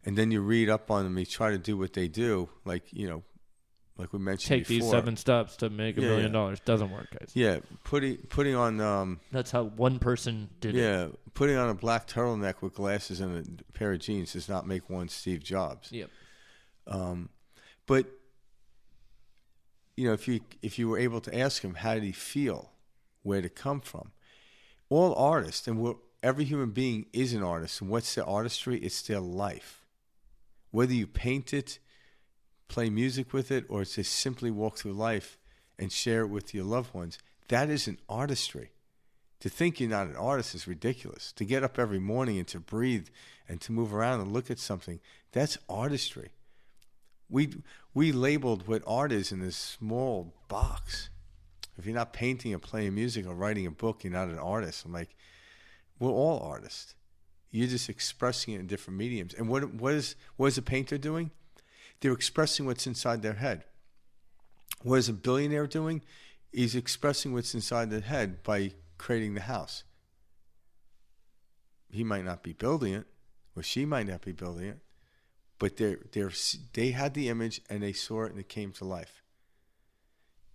and then you read up on them, you try to do what they do, like we mentioned before. Take these 7 steps to make $1 million. Doesn't work, guys. Yeah, putting on. That's how one person did it. Yeah, putting on a black turtleneck with glasses and a pair of jeans does not make one Steve Jobs. Yep. But if you were able to ask him how did he feel, where did it come from, all artists, and every human being is an artist. And what's their artistry? It's their life. Whether you paint it, play music with it, or just simply walk through life and share it with your loved ones, that is an artistry. To think you're not an artist is ridiculous. To get up every morning and to breathe and to move around and look at something, that's artistry. We labeled what art is in this small box. If you're not painting or playing music or writing a book, you're not an artist. I'm like, we're all artists. You're just expressing it in different mediums. And what is a painter doing? They're expressing what's inside their head. What is a billionaire doing? He's expressing what's inside their head by creating the house. He might not be building it, or she might not be building it, but they had the image and they saw it and it came to life.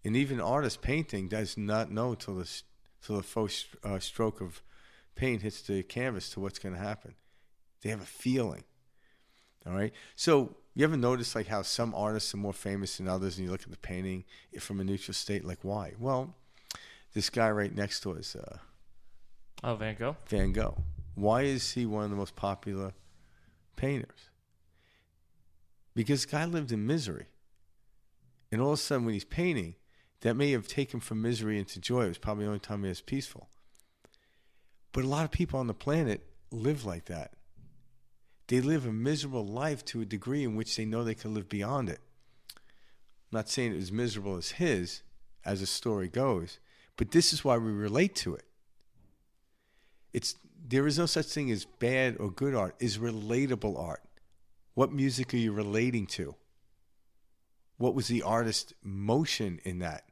And even an artist painting does not know till the first stroke of paint hits the canvas to what's going to happen. They have a feeling. All right. So you ever notice like how some artists are more famous than others, and you look at the painting from a neutral state? Like, why? Well, this guy right next to us. Van Gogh. Van Gogh. Why is he one of the most popular painters? Because the guy lived in misery, and all of a sudden, when he's painting, that may have taken from misery into joy. It was probably the only time he was peaceful. But a lot of people on the planet live like that. They live a miserable life to a degree in which they know they can live beyond it. I'm not saying it was miserable as his, as the story goes, but this is why we relate to it. There is no such thing as bad or good art. It's relatable art. What music are you relating to? What was the artist's motion in that?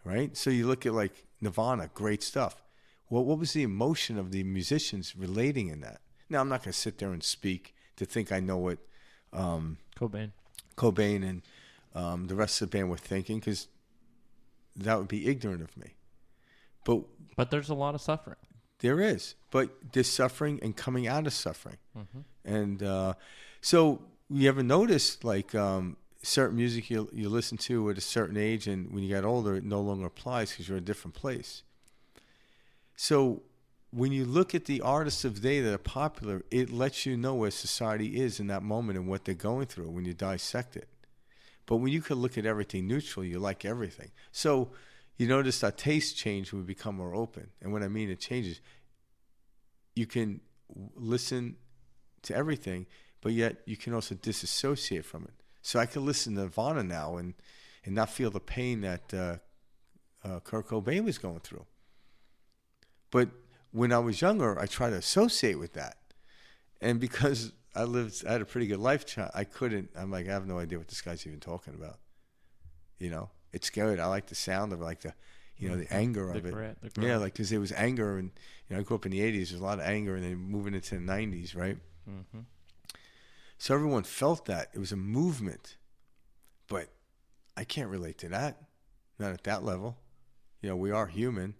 Right? So you look at like Nirvana, great stuff. Well, what was the emotion of the musicians relating in that? Now, I'm not going to sit there and speak to think I know what Cobain and the rest of the band were thinking, because that would be ignorant of me. But there's a lot of suffering. There is. But there's suffering and coming out of suffering. Mm-hmm. And so you ever notice, like, certain music you listen to at a certain age, and when you get older, it no longer applies because you're in a different place. So when you look at the artists of today that are popular, it lets you know where society is in that moment and what they're going through when you dissect it. But when you can look at everything neutral, you like everything. So you notice our taste change when we become more open. And when I mean it changes, you can listen to everything, but yet you can also disassociate from it. So I can listen to Nirvana now and not feel the pain that Kurt Cobain was going through. But when I was younger, I tried to associate with that. And because I had a pretty good life, I couldn't. I'm like, I have no idea what this guy's even talking about. You know, it's good. I like the sound of it, like the anger of it. Yeah, like, because there was anger, and I grew up in the 80s. There's a lot of anger, and then moving into the 90s, right? Mm-hmm. So everyone felt that. It was a movement. But I can't relate to that. Not at that level. We are human.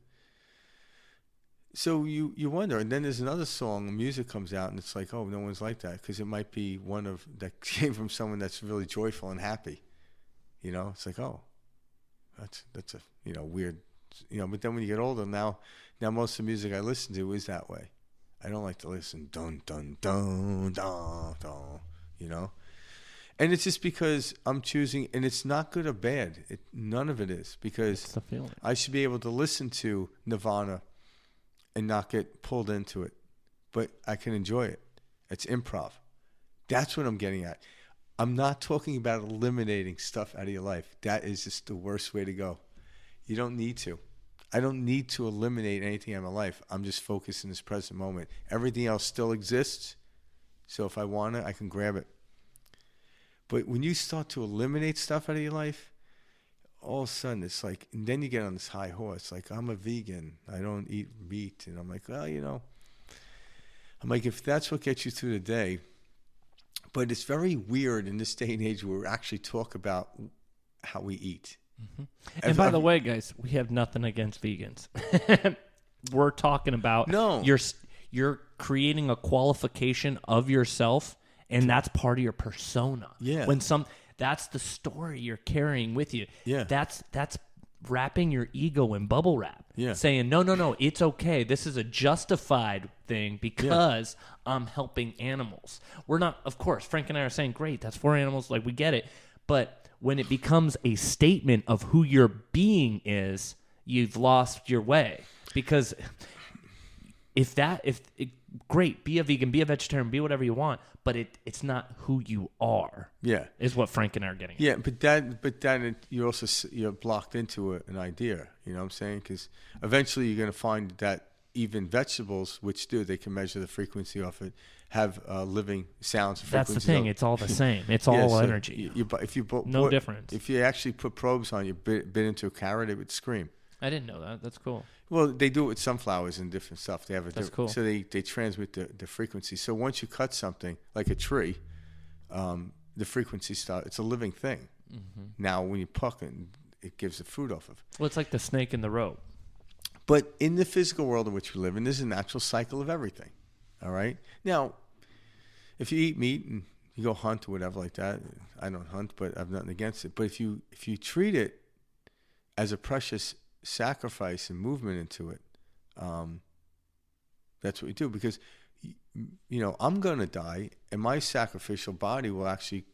So you wonder, and then there's another song, music comes out, and it's like, oh, no one's like that, because it might be one that came from someone that's really joyful and happy. It's like, oh, that's a weird, But then when you get older, now most of the music I listen to is that way. I don't like to listen dun dun dun dun dun, And it's just because I'm choosing, and it's not good or bad. None of it is, because it's the feeling. I should be able to listen to Nirvana and not get pulled into it, but I can enjoy it. It's improv. That's what I'm getting at. I'm not talking about eliminating stuff out of your life. That is just the worst way to go. You don't need to. I don't need to eliminate anything out of my life. I'm just focused in this present moment. Everything else still exists, so if I want it, I can grab it. But when you start to eliminate stuff out of your life, all of a sudden it's like, and then you get on this high horse, like, I'm a vegan, I don't eat meat, and I'm like, well, I'm like, if that's what gets you through the day. But it's very weird in this day and age where we actually talk about how we eat. Mm-hmm. And by the way, guys, we have nothing against vegans. We're talking about you're creating a qualification of yourself, and that's part of your persona. Yeah. That's the story you're carrying with you. Yeah. That's wrapping your ego in bubble wrap. Yeah. Saying, no, it's okay. This is a justified thing because I'm helping animals. We're not, of course, Frank and I are saying, great, that's for animals, like, we get it. But when it becomes a statement of who your being is, you've lost your way. Because great, be a vegan, be a vegetarian, be whatever you want, but it's not who you are. Yeah, is what Frank and I are getting at. Yeah, but then you're blocked into an idea. You know what I'm saying? Because eventually you're going to find that even vegetables, which they can measure the frequency of it, have living sounds. That's the thing. It's all the same. It's all energy. No difference. If you actually put probes on you, bit into a carrot, it would scream. I didn't know that. That's cool. Well, they do it with sunflowers and different stuff. They have cool. So they transmit the frequency. So once you cut something like a tree, the frequency starts. It's a living thing. Mm-hmm. Now, when you pluck it gives the fruit off of. Well, it's like the snake in the rope. But in the physical world in which we live in, there's a natural cycle of everything. All right. Now, if you eat meat and you go hunt or whatever like that, I don't hunt, but I have nothing against it. But if you treat it as a precious sacrifice and movement into it, that's what we do, because I'm going to die, and my sacrificial body will actually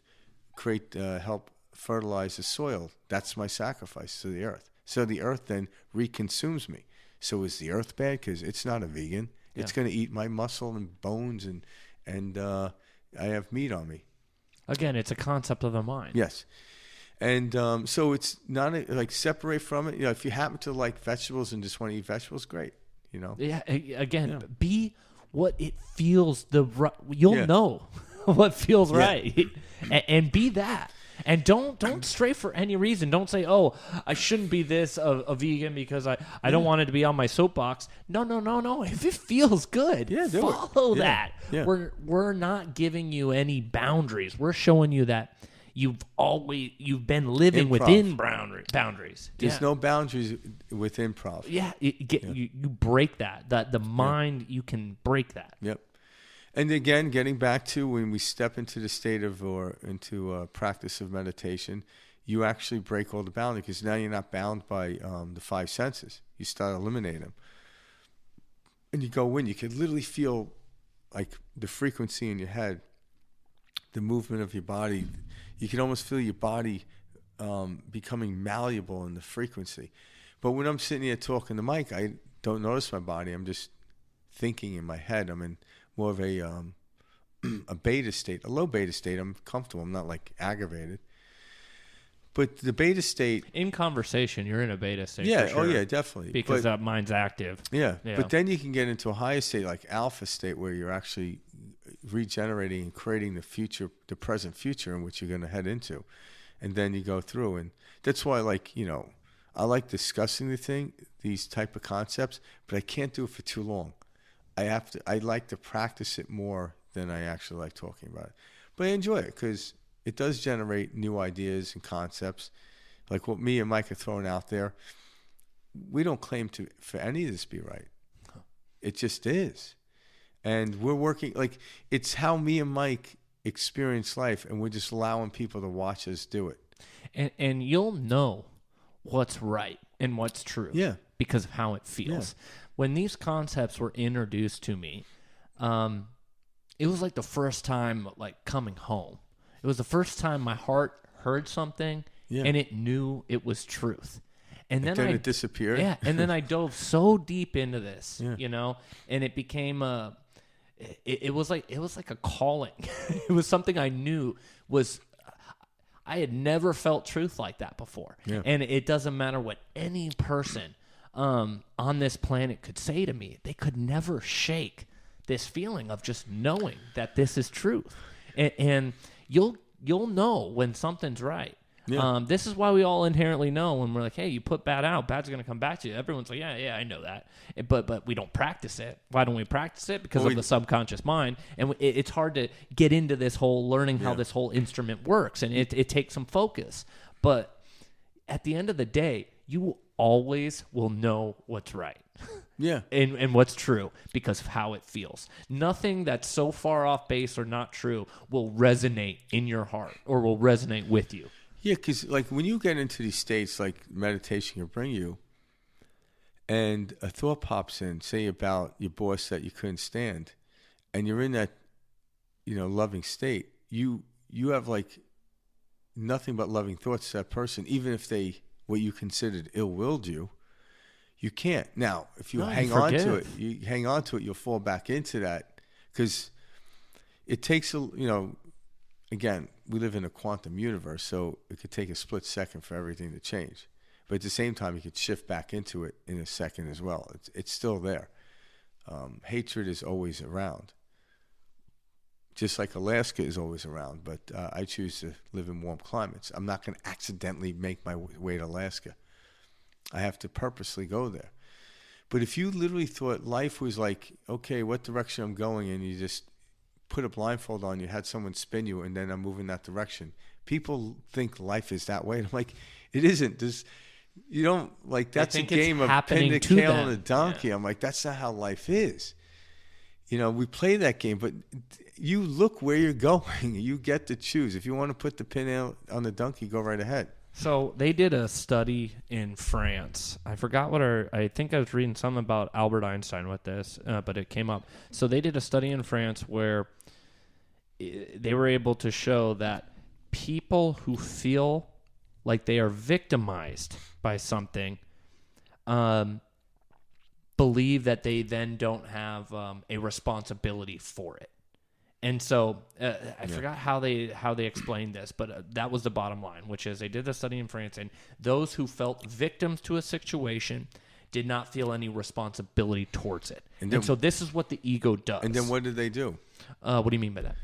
help fertilize the soil. That's my sacrifice to the earth. So the earth then reconsumes me. So is the earth bad? Because it's not a vegan. Yeah. It's going to eat my muscle and bones, and I have meat on me. Again, it's a concept of the mind. Yes. And so it's not like separate from it. If you happen to like vegetables and just want to eat vegetables, great. Yeah. Again, be what it feels. You'll know what feels right, and be that. And don't stray for any reason. Don't say, "Oh, I shouldn't be a vegan because I don't want it to be on my soapbox." No. If it feels good, follow that. Yeah. We're not giving you any boundaries. We're showing you that you've been living Improv. within boundaries. There's no boundaries with improv. Yeah, you break that. The mind, you can break that. Yep. And again, getting back to when we step into the state of or into a practice of meditation, you actually break all the boundaries because now you're not bound by the five senses. You start eliminating them. And you go in, you can literally feel like the frequency in your head, the movement of your body. You can almost feel your body becoming malleable in the frequency. But when I'm sitting here talking to Mike, I don't notice my body. I'm just thinking in my head. I'm in more of a beta state, a low beta state. I'm comfortable. I'm not like aggravated. But the beta state... In conversation, you're in a beta state. Yeah, for sure, oh yeah, definitely. Because that mind's active. Yeah, but then you can get into a higher state, like alpha state, where you're actually regenerating and creating the future, the present future in which you're going to head into. And then you go through. And that's why, like, I like discussing these type of concepts, but I can't do it for too long. I like to practice it more than I actually like talking about it. But I enjoy it because it does generate new ideas and concepts. Like what me and Mike are throwing out there, we don't claim for any of this to be right. It just is. And we're working, like, it's how me and Mike experience life, and we're just allowing people to watch us do it. And you'll know what's right and what's true. Yeah. Because of how it feels. Yeah. When these concepts were introduced to me, it was like the first time, like, coming home. It was the first time my heart heard something, and it knew it was truth. And then it disappeared. Yeah, and then I dove so deep into this, and it became it was like a calling. It was something I knew was. I had never felt truth like that before, and it doesn't matter what any person on this planet could say to me; they could never shake this feeling of just knowing that this is truth, and you'll know when something's right. Yeah. This is why we all inherently know when we're like, hey, you put bad out, bad's going to come back to you. Everyone's like, yeah, I know that. But we don't practice it. Why don't we practice it? Because of the subconscious mind. And it's hard to get into this whole learning how this whole instrument works. And it takes some focus. But at the end of the day, you always will know what's right. Yeah. And what's true because of how it feels. Nothing that's so far off base or not true will resonate in your heart or will resonate with you. Yeah, because like when you get into these states, like meditation can bring you, and a thought pops in, say about your boss that you couldn't stand, and you're in that, loving state. You have like nothing but loving thoughts to that person, even if they what you considered ill-willed you. You can't. Now, if you hang on to it, you'll fall back into that because it takes again, we live in a quantum universe, so it could take a split second for everything to change. But at the same time, you could shift back into it in a second as well. It's still there. Hatred is always around. Just like Alaska is always around, but I choose to live in warm climates. I'm not going to accidentally make my way to Alaska. I have to purposely go there. But if you literally thought life was like, okay, what direction I'm going, and you just put a blindfold on, you had someone spin you, and then I'm moving that direction. People think life is that way. And I'm like, it isn't. That's a game of pin the tail on a donkey. Yeah. I'm like, that's not how life is. We play that game, but you look where you're going. You get to choose. If you want to put the pin on the donkey, go right ahead. So they did a study in France. I forgot I think I was reading something about Albert Einstein with this, but it came up. So they did a study in France where they were able to show that people who feel like they are victimized by something believe that they then don't have a responsibility for it. And so I forgot how they explained this, but that was the bottom line, which is they did the study in France, and those who felt victims to a situation did not feel any responsibility towards it. And so this is what the ego does. And then what did they do? What do you mean by that?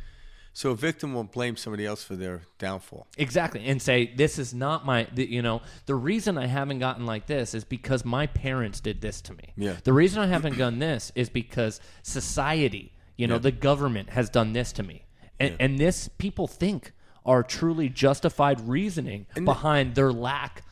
So a victim will blame somebody else for their downfall. Exactly. And say, this is not the reason I haven't gotten like this is because my parents did this to me. Yeah. The reason I haven't done this is because society, the government has done this to me. And this, people think are truly justified reasoning behind their lack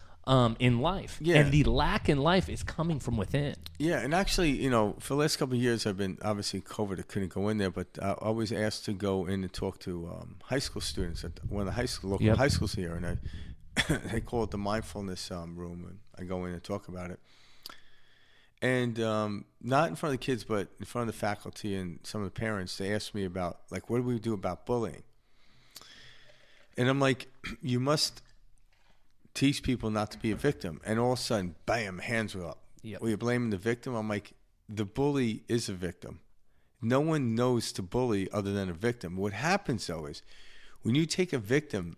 in life. Yeah. And the lack in life is coming from within. Yeah, and actually, for the last couple of years, I've been, obviously COVID, I couldn't go in there, but I was asked to go in and talk to high school students at one of the local high schools here, and they call it the mindfulness room, and I go in and talk about it. And not in front of the kids, but in front of the faculty and some of the parents, they asked me about, like, what do we do about bullying? And I'm like, you must teach people not to be a victim. And all of a sudden, bam, hands were up. Yep. Well, you're blaming the victim? I'm like, the bully is a victim. No one knows to bully other than a victim. What happens, though, is when you take a victim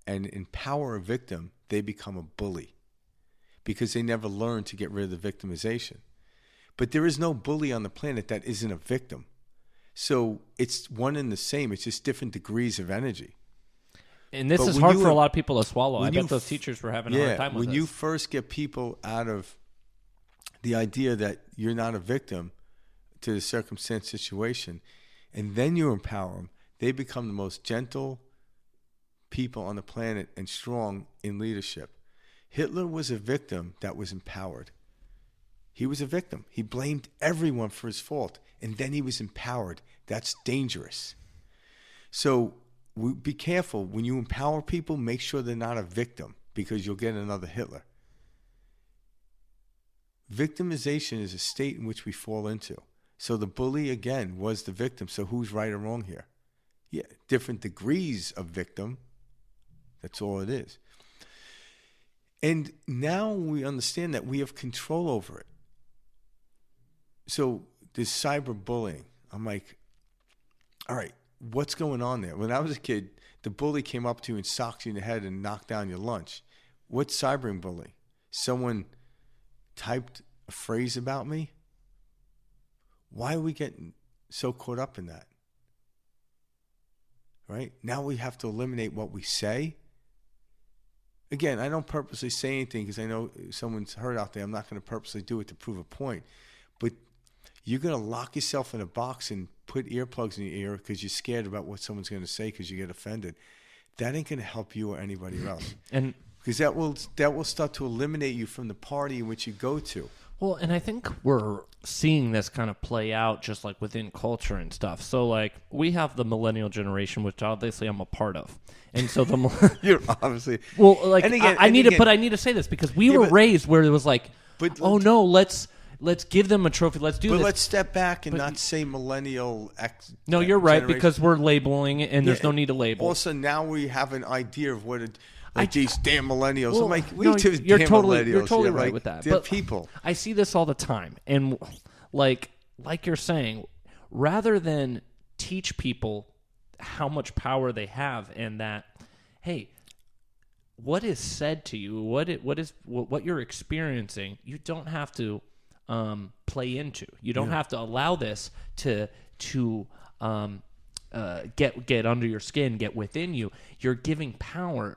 and empower a victim, they become a bully because they never learn to get rid of the victimization. But there is no bully on the planet that isn't a victim. So it's one and the same. It's just different degrees of energy. And this is hard for a lot of people to swallow. I bet those teachers were having a hard time with this. When you first get people out of the idea that you're not a victim to the circumstance situation, and then you empower them, they become the most gentle people on the planet and strong in leadership. Hitler was a victim that was empowered. He was a victim. He blamed everyone for his fault, and then he was empowered. That's dangerous. So be careful. When you empower people, make sure they're not a victim, because you'll get another Hitler. Victimization is a state in which we fall into. So the bully, again, was the victim. So who's right or wrong here? Yeah, different degrees of victim. That's all it is. And now we understand that we have control over it. So this cyberbullying, I'm like, all right, what's going on there? When I was a kid, the bully came up to you and socked you in the head and knocked down your lunch. What's cyberbullying? Someone typed a phrase about me? Why are we getting so caught up in that? Right? Now we have to eliminate what we say. Again, I don't purposely say anything because I know someone's hurt out there. I'm not going to purposely do it to prove a point. But you're going to lock yourself in a box and put earplugs in your ear because you're scared about what someone's going to say because you get offended. That ain't going to help you or anybody else. And because that will start to eliminate you from the party in which you go to. Well, and I think we're seeing this kind of play out just like within culture and stuff. So like we have the millennial generation, which obviously I'm a part of. And so you're obviously well, like I need to say this because we were raised where it was like, oh no, let's give them a trophy. Let's do this. But let's step back and not say millennial X. No, you're right generation. Because we're labeling it, and there's no need to label. Also, now we have an idea of what these damn millennials. Well, I'm like, you're totally right with that. They're people. I see this all the time, and like you're saying, rather than teach people how much power they have, and that, hey, what is said to you, what you're experiencing, you don't have to play into. You don't have to allow this to get under your skin, get within you. You're giving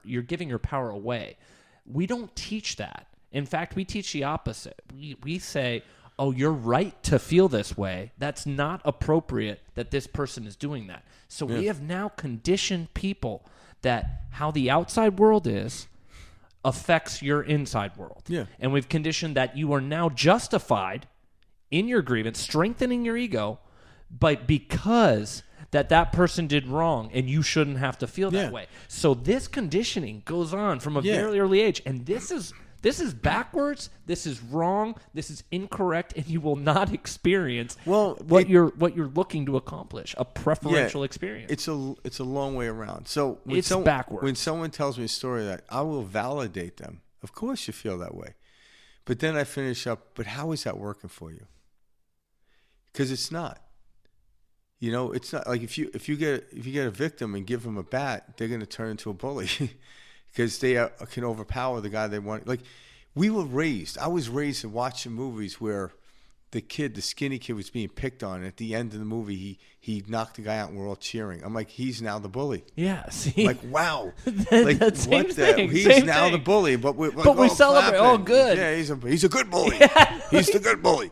your power away. We don't teach that. In fact, we teach the opposite. We say, oh, you're right to feel this way. That's not appropriate that this person is doing that. So we have now conditioned people that how the outside world is affects your inside world. Yeah. And we've conditioned that you are now justified in your grievance, strengthening your ego, but because that person did wrong and you shouldn't have to feel that way. So this conditioning goes on from a very early age, and this is backwards, this is wrong, this is incorrect, and you will not experience what you're looking to accomplish, a preferential experience. It's a long way around. So backwards. When someone tells me a story that I will validate them, of course you feel that way. But then I finish up, but how is that working for you? Because it's not. You know, it's not like if you get a victim and give them a bat, they're going to turn into a bully because they can overpower the guy they want. Like I was raised to watch movies where the skinny kid was being picked on. At the end of the movie, he knocked the guy out and we're all cheering. I'm like, he's now the bully. Yeah, see? Like, wow. Like, what the? He's now the bully, but we celebrate. Oh, good. Yeah, he's a good bully. Yeah. He's the good bully.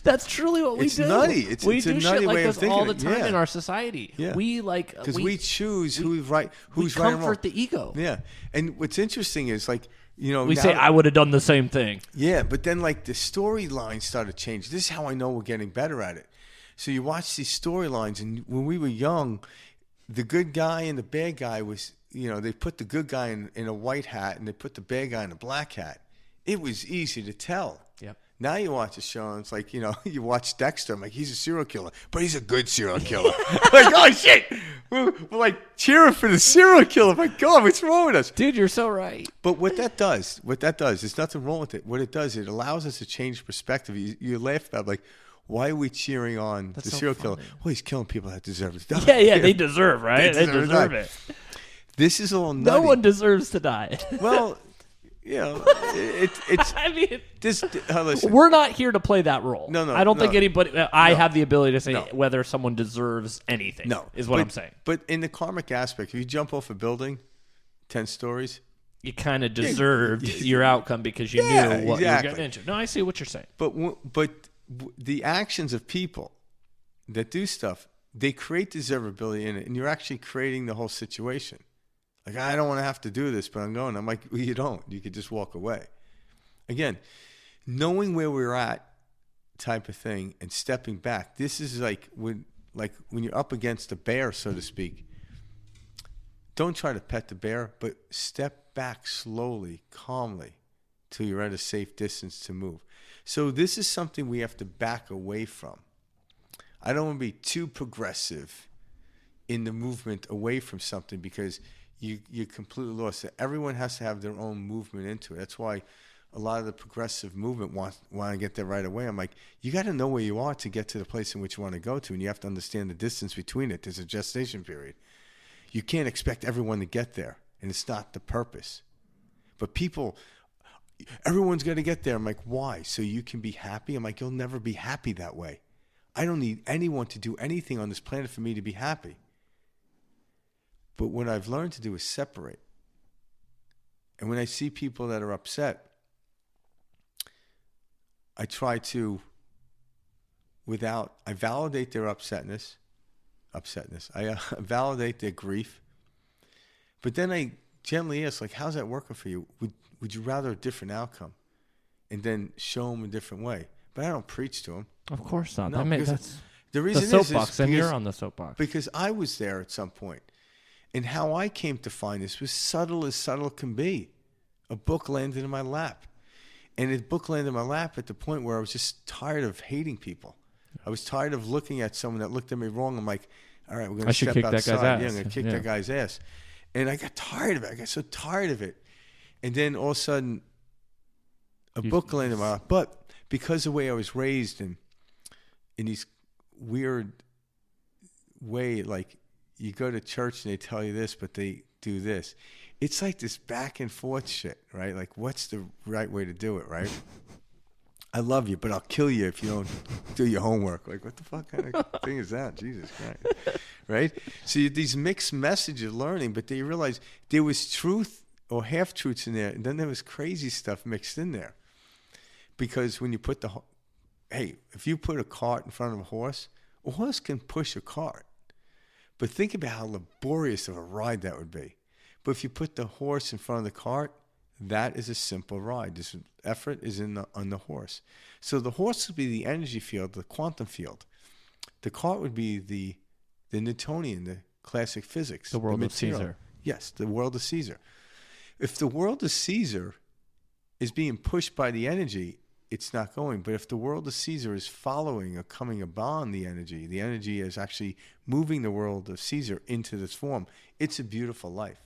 That's truly what we It's do. nutty. It's we a do nutty shit like way of this all the thinking it. time Yeah. in our society. Yeah. Because we choose who's right and comfort wrong. the ego. Yeah. And what's interesting is like, We now say, I would have done the same thing. Yeah, but then like the storylines started changing. This is how I know we're getting better at it. So you watch these storylines, and when we were young, the good guy and the bad guy was, they put the good guy in a white hat and they put the bad guy in a black hat. It was easy to tell. Yep. Now you watch a show and it's like, you watch Dexter. I'm like, he's a serial killer, but he's a good serial killer. Like, oh shit. We're like cheering for the serial killer. My God, what's wrong with us? Dude, you're so right. But what that does, there's nothing wrong with it. What it does, it allows us to change perspective. You laugh about like, why are we cheering on the serial killer? Well, he's killing people that deserve to die. Yeah, they deserve, right? They deserve it. This is all nutty. No one deserves to die. Well, it's. I mean, Listen. we're not here to play that role. No, I don't think anybody. I have the ability to say No. whether someone deserves anything. No, is what I'm saying. But in the karmic aspect, if you jump off a building, 10 stories, you kind of deserved your outcome because you knew what you were getting into. No, I see what you're saying. But the actions of people that do stuff, they create deservability in it, and you're actually creating the whole situation. Like, I don't want to have to do this, but I'm going. I'm like, well, you don't. You could just walk away. Again, knowing where we're at type of thing and stepping back. This is like when you're up against a bear, so to speak. Don't try to pet the bear, but step back slowly, calmly, till you're at a safe distance to move. So this is something we have to back away from. I don't want to be too progressive in the movement away from something because you're completely lost. Everyone has to have their own movement into it. That's why a lot of the progressive movement want to get there right away. I'm like, you got to know where you are to get to the place in which you want to go to, and you have to understand the distance between it. There's a gestation period. You can't expect everyone to get there, and it's not the purpose. But everyone's got to get there. I'm like, why? So you can be happy? I'm like, you'll never be happy that way. I don't need anyone to do anything on this planet for me to be happy. But what I've learned to do is separate. And when I see people that are upset, I try to, I validate their upsetness. I validate their grief. But then I gently ask, like, how's that working for you? Would you rather a different outcome? And then show them a different way. But I don't preach to them. Of course not. No, That's the reason the soapbox, and you're on the soapbox. Because I was there at some point. And how I came to find this was subtle as subtle can be. A book landed in my lap. And the book landed in my lap at the point where I was just tired of hating people. I was tired of looking at someone that looked at me wrong. I'm like, all right, we're going to step outside. That guy's ass. Yeah, I'm going to kick that guy's ass. And I got tired of it. I got so tired of it. And then all of a sudden, a book landed in my lap. But because of the way I was raised and in these weird way, like you go to church and they tell you this, but they do this. It's like this back and forth shit, right? Like, what's the right way to do it, right? I love you, but I'll kill you if you don't do your homework. Like, what the fuck kind of thing is that? Jesus Christ. Right? So these mixed messages of learning, but then you realize there was truth or half-truths in there, and then there was crazy stuff mixed in there. Because when you put if you put a cart in front of a horse can push a cart. But think about how laborious of a ride that would be. But if you put the horse in front of the cart, that is a simple ride. This effort is on the horse. So the horse would be the energy field, the quantum field. The cart would be the Newtonian, the classic physics. The world of Caesar. Yes, the world of Caesar. If the world of Caesar is being pushed by the energy, it's not going. But if the world of Caesar is following or coming upon the energy is actually moving the world of Caesar into this form, it's a beautiful life.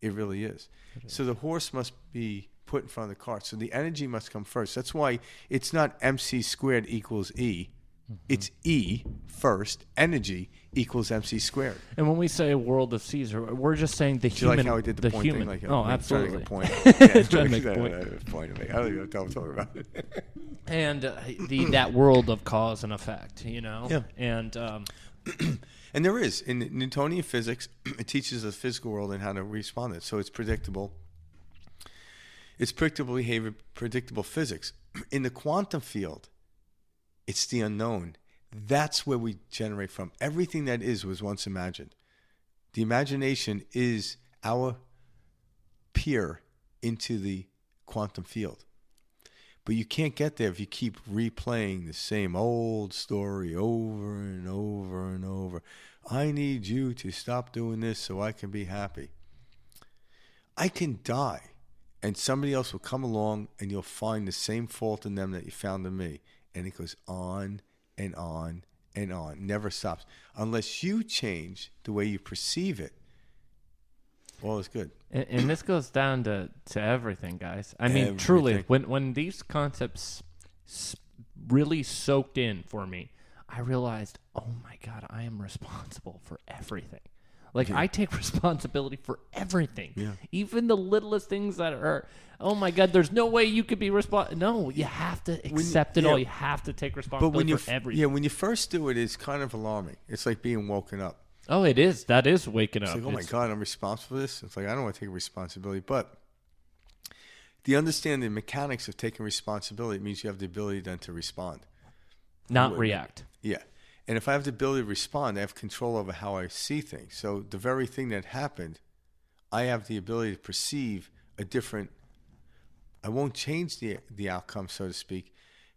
It really is. So the horse must be put in front of the cart. So the energy must come first. That's why it's not MC squared equals E. Mm-hmm. It's E first. Energy equals MC squared. And when we say world of Caesar, we're just saying the Do human. you like how I did the point human. thing? Like, absolutely. Trying to make a point. Trying to make a point. Point to make. I don't even know what I'm talking about. And that world of cause and effect, Yeah. And and there is in Newtonian physics, it teaches the physical world and how to respond to it. So it's predictable. It's predictable behavior, predictable physics. In the quantum field, It's the unknown. That's where we generate from. Everything that is was once imagined. The imagination is our peer into the quantum field. But you can't get there if you keep replaying the same old story over and over and over. I need you to stop doing this so I can be happy. I can die, and somebody else will come along, and you'll find the same fault in them that you found in me. And it goes on and on and on. Never stops. Unless you change the way you perceive it, all is good. And this goes down to everything, guys. I mean, truly, when these concepts really soaked in for me, I realized, oh my God, I am responsible for everything. Like, I take responsibility for everything. Yeah. Even the littlest things that are, oh my God, there's no way you could be responsible. No, you have to accept it all. You have to take responsibility for everything. Yeah, when you first do it, it's kind of alarming. It's like being woken up. Oh, it is. That is waking up. It's like, oh my God, I'm responsible for this. It's like, I don't want to take responsibility. But the understanding the mechanics of taking responsibility means you have the ability then to respond. Not react. Yeah. And if I have the ability to respond, I have control over how I see things. So the very thing that happened, I have the ability to perceive a different, I won't change the outcome, so to speak,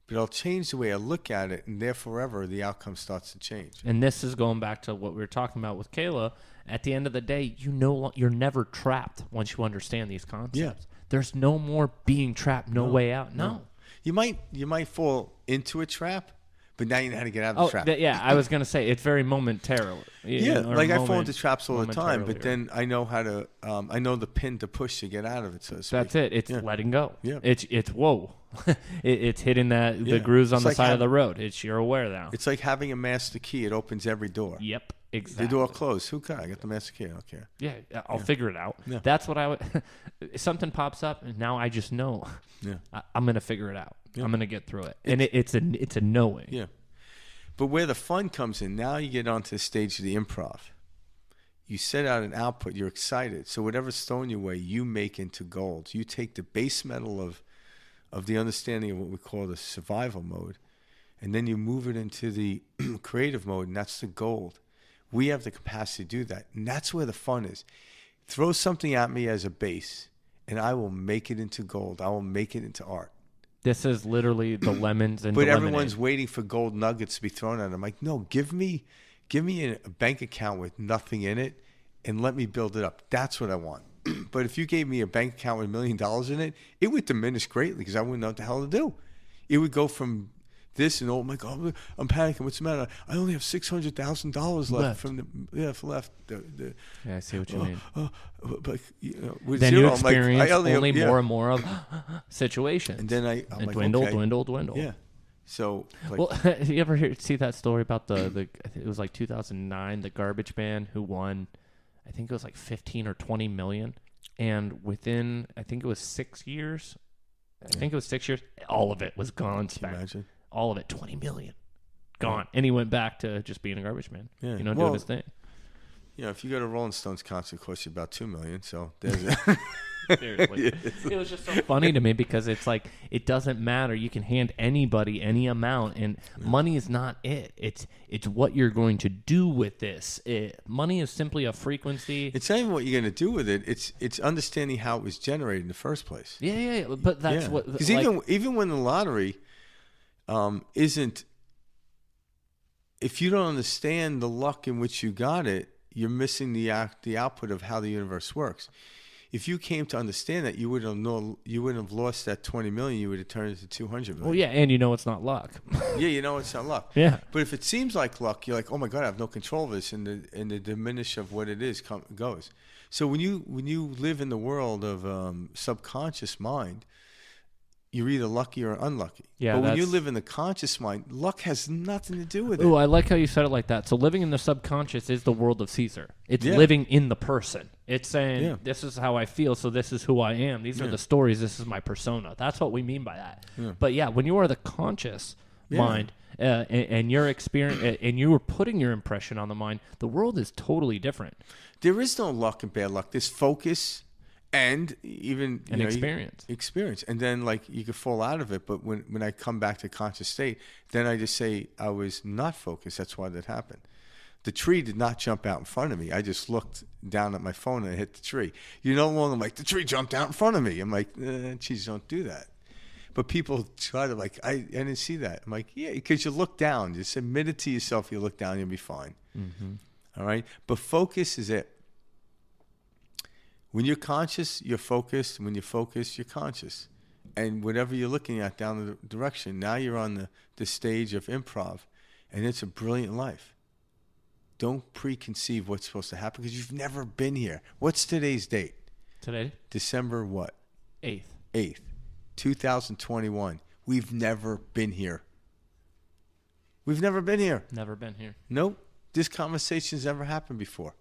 but I'll change the way I look at it, and there forever the outcome starts to change. And this is going back to what we were talking about with Kayla. At the end of the day, you're never trapped once you understand these concepts. Yeah. There's no more being trapped, no way out. No. You might fall into a trap, but now you know how to get out of the trap. I was going to say, it's very momentarily. Like I fall into traps all the time, but then I know how to, I know the pin to push to get out of it, so to speak. That's it. It's letting go. Yeah. It's whoa. It's hitting the grooves on the side of the road. You're aware now. It's like having a master key. It opens every door. Yep, exactly. The door closed. Who can? I got the master key. I don't care. Yeah, I'll figure it out. Yeah. That's what I would. Something pops up, and now I just know. Yeah. I'm going to figure it out. Yeah. I'm going to get through it. And it's a knowing. Yeah. But where the fun comes in, now you get onto the stage of the improv. You set out an output. You're excited. So whatever's thrown your way, you make into gold. You take the base metal of the understanding of what we call the survival mode, and then you move it into the creative mode, and that's the gold. We have the capacity to do that, and that's where the fun is. Throw something at me as a base, and I will make it into gold. I will make it into art. This is literally the lemons and but the everyone's waiting for gold nuggets to be thrown at them. Like, no, give me a bank account with nothing in it, and let me build it up. That's what I want. But if you gave me a bank account with $1 million in it, it would diminish greatly because I wouldn't know what the hell to do. It would go from this and oh my God, I'm panicking. What's the matter? I only have $600,000 left from left. I see what you mean. But with then zero, you experience only more and more of situations, and then I'm like, dwindle. Yeah. So, you ever see that story about the it was like 2009, the garbage man who won, I think it was like 15 or 20 million, and within I think it was 6 years, all of it was gone. Can you imagine? All of it, 20 million, gone, and he went back to just being a garbage man. Yeah, doing his thing. If you go to Rolling Stones concert, it costs you about $2 million. So there's it. Seriously, it was just so funny to me because it's like it doesn't matter. You can hand anybody any amount, and money is not it. It's what you're going to do with this. Money is simply a frequency. It's not even what you're going to do with it. It's understanding how it was generated in the first place. Yeah. But that's what because even when the lottery isn't. If you don't understand the luck in which you got it, you're missing the output of how the universe works. If you came to understand that, you wouldn't have lost that 20 million. You would have turned it to 200 million. Well, yeah, and it's not luck. Yeah, it's not luck. Yeah. But if it seems like luck, you're like, oh my God, I have no control of this, and the diminish of what it is goes. So when you live in the world of subconscious mind, you're either lucky or unlucky. Yeah, but when you live in the conscious mind, luck has nothing to do with it. Oh, I like how you said it like that. So living in the subconscious is the world of Caesar. It's living in the person. It's saying, this is how I feel, so this is who I am. These are the stories. This is my persona. That's what we mean by that. Yeah. But when you are the conscious mind and your experience, and you are putting your impression on the mind, the world is totally different. There is no luck and bad luck. There's focus And even experience, and then like you could fall out of it. But when I come back to conscious state, then I just say I was not focused. That's why that happened. The tree did not jump out in front of me. I just looked down at my phone and I hit the tree. You no longer like the tree jumped out in front of me. I'm like, geez, don't do that. But people try to like, I didn't see that. I'm like, yeah, because you look down. Just admit it to yourself. You look down, you'll be fine. Mm-hmm. All right, but focus is it. When you're conscious, you're focused. When you're focused, you're conscious. And whatever you're looking at down the direction, now you're on the stage of improv. And it's a brilliant life. Don't preconceive what's supposed to happen because you've never been here. What's today's date? Today? December what? 8th. 8th, 2021. We've never been here. We've never been here. Never been here. Nope. This conversation's never happened before.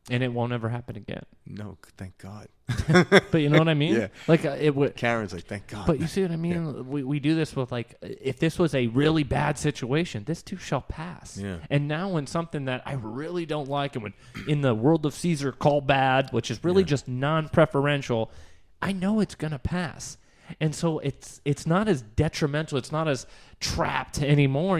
And it won't ever happen again. No, thank God. But you know what I mean? Yeah. Like it would. Karen's like, thank God. But you see what I mean? Yeah. We do this with like, if this was a really bad situation, this too shall pass. Yeah. And now when something that I really don't like, and when in the world of Caesar call bad, which is really just non-preferential, I know it's gonna pass. And so it's not as detrimental. It's not as trapped anymore.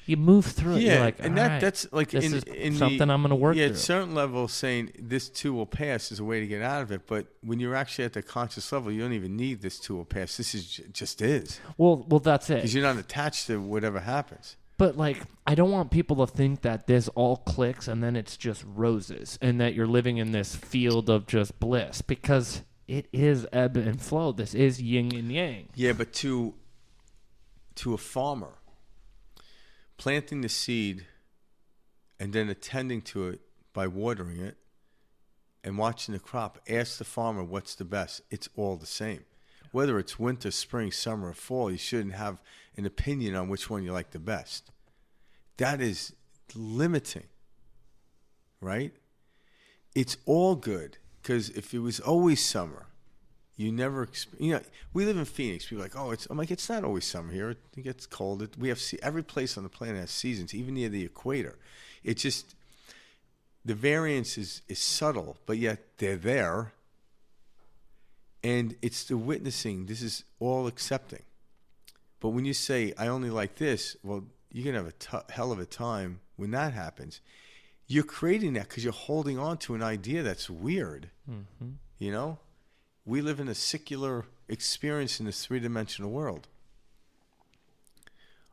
You move through it. Yeah, You're like, and that's like this is something I'm going to work through. Yeah, at a certain level, saying this too will pass is a way to get out of it. But when you're actually at the conscious level, you don't even need this too will pass. This is just is. Well, that's it. Because you're not attached to whatever happens. But like, I don't want people to think that this all clicks and then it's just roses and that you're living in this field of just bliss, because it is ebb and flow. This is yin and yang. Yeah, but to a farmer, planting the seed and then attending to it by watering it and watching the crop, ask the farmer what's the best. It's all the same. Whether it's winter, spring, summer, or fall, you shouldn't have an opinion on which one you like the best. That is limiting, right? It's all good, because if it was always summer, you never, we live in Phoenix. People are like, I'm like, it's not always summer here. It gets cold. We have every place on the planet has seasons, even near the equator. It's just the variance is subtle, but yet they're there. And it's the witnessing. This is all accepting. But when you say, I only like this, well, you're going to have a hell of a time when that happens. You're creating that because you're holding on to an idea that's weird, you know? We live in a secular experience in this three-dimensional world.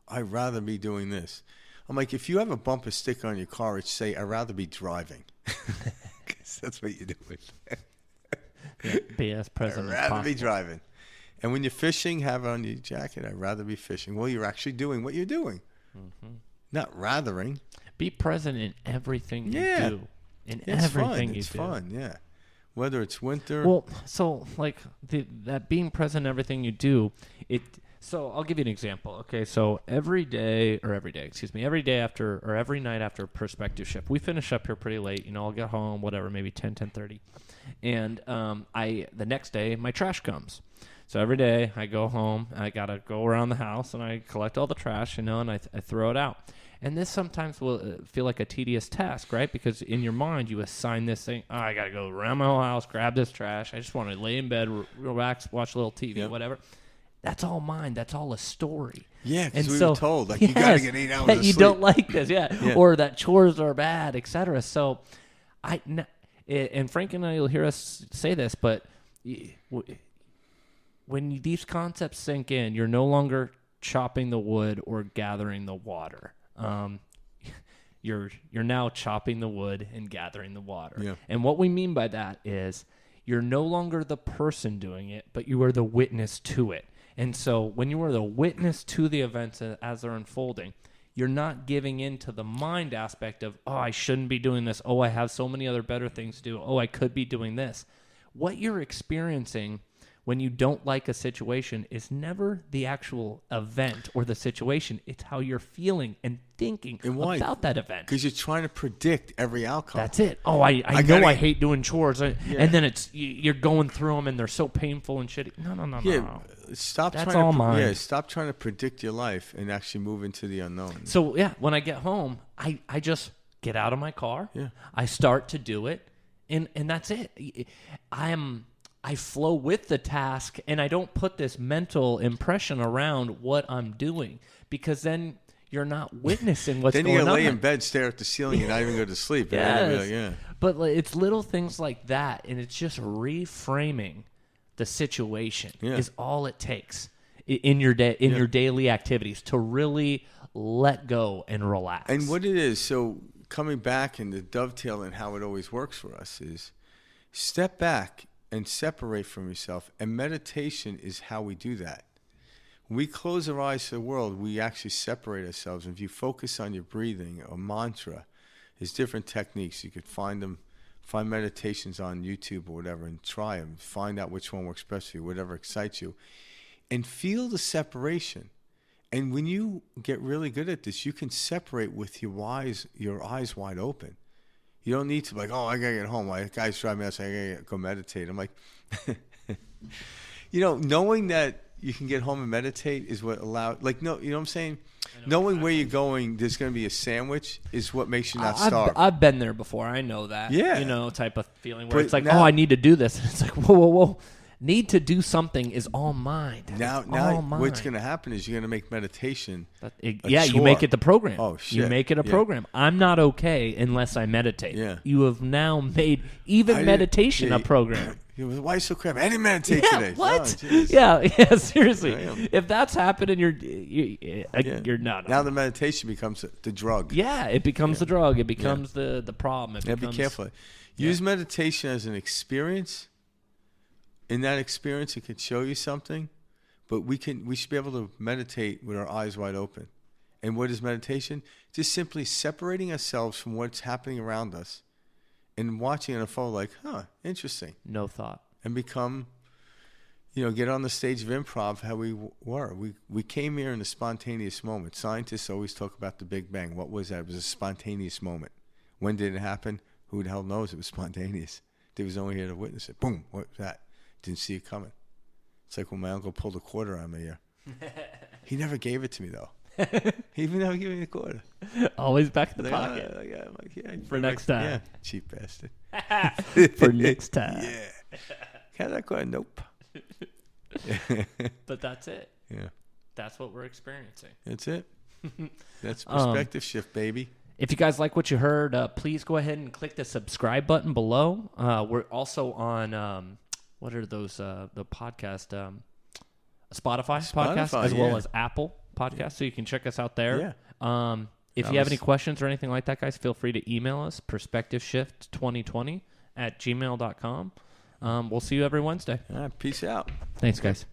I'd rather be doing this. I'm like, if you have a bumper sticker on your car, it's say, I'd rather be driving. Because that's what you do with it. Be as present as I'd rather possible. be driving. And when you're fishing, have it on your jacket, I'd rather be fishing. Well, you're actually doing what you're doing. Not rathering. Be present in everything you do. In it's everything fun. you It's do. fun, yeah. Whether it's winter. Well, so like that being present in everything you do, so I'll give you an example. Okay, so every night after perspective shift, we finish up here pretty late. I'll get home, whatever, maybe 10:30. And the next day, my trash comes. So every day I go home, I got to go around the house and I collect all the trash, and I throw it out. And this sometimes will feel like a tedious task, right? Because in your mind, you assign this thing, I got to go around my whole house, grab this trash. I just want to lay in bed, relax, watch a little TV, whatever. That's all mine. That's all a story. Yeah, because we were told, like, you got to get 8 hours of that sleep. You don't like this, or that chores are bad, etc. So, and Frank and I will hear us say this, but when these concepts sink in, you're no longer chopping the wood or gathering the water. You're now chopping the wood and gathering the water. Yeah. And what we mean by that is you're no longer the person doing it, but you are the witness to it. And so when you are the witness to the events as they're unfolding, you're not giving in to the mind aspect of, I shouldn't be doing this. I have so many other better things to do. I could be doing this. What you're experiencing when you don't like a situation is never the actual event or the situation. It's how you're feeling and thinking about that event. Because you're trying to predict every outcome. That's it. I hate doing chores. And then you're going through them and they're so painful and shitty. No. Yeah, stop trying to predict your life and actually move into the unknown. So, when I get home, I just get out of my car. Yeah. I start to do it. And that's it. I flow with the task, and I don't put this mental impression around what I'm doing, because then you're not witnessing what's going on. Then you lay in bed, stare at the ceiling, and not even go to sleep. Yes. But it's little things like that, and it's just reframing the situation is all it takes in your day, in your daily activities, to really let go and relax. And what it is, so coming back and the dovetail and how it always works for us is step back and separate from yourself. And meditation is how we do that. When we close our eyes to the world, we actually separate ourselves. And if you focus on your breathing or mantra, there's different techniques. You could find meditations on YouTube or whatever, and try them. Find out which one works best for you, whatever excites you. And feel the separation. And when you get really good at this, you can separate with your eyes wide open. You don't need to be like, oh, I got to get home. My guy's driving me out, so I got to go meditate. I'm like, knowing that you can get home and meditate is what allows, you know what I'm saying? Knowing where you're going, there's going to be a sandwich is what makes you not starve. I've been there before. I know that. Yeah. Type of feeling where it's like, I need to do this. It's like, whoa. Need to do something is all mind. Now what's going to happen is you're going to make meditation you make it the program. Oh, shit. You make it a program. I'm not okay unless I meditate. Yeah. You have now made meditation a program. Why are you so crap? I didn't meditate today. What? Oh, yeah, seriously. If that's happening, you're not. Now the meditation becomes the drug. Yeah, it becomes the drug. It becomes the problem. Be careful. Use meditation as an experience. In that experience, it could show you something, but we should be able to meditate with our eyes wide open. And what is meditation? Just simply separating ourselves from what's happening around us and watching it unfold like, interesting. No thought. And become, get on the stage of improv how we were. We came here in a spontaneous moment. Scientists always talk about the Big Bang. What was that? It was a spontaneous moment. When did it happen? Who the hell knows? It was spontaneous. They was only here to witness it. Boom. What was that? Didn't see it coming. It's like when my uncle pulled a quarter on me here. He never gave it to me, though. He even never gave me the quarter. Always back in the pocket. For next time. Yeah, cheap bastard. For next time. Yeah. Got that quarter? Nope. But that's it. Yeah. That's what we're experiencing. That's it. That's perspective shift, baby. If you guys like what you heard, please go ahead and click the subscribe button below. We're also on... what are those? The podcast, Spotify podcast, as well as Apple podcast. So you can check us out there. Yeah. If you have any questions or anything like that, guys, feel free to email us, perspectiveshift2020@gmail.com. We'll see you every Wednesday. All right, peace out. Thanks, guys.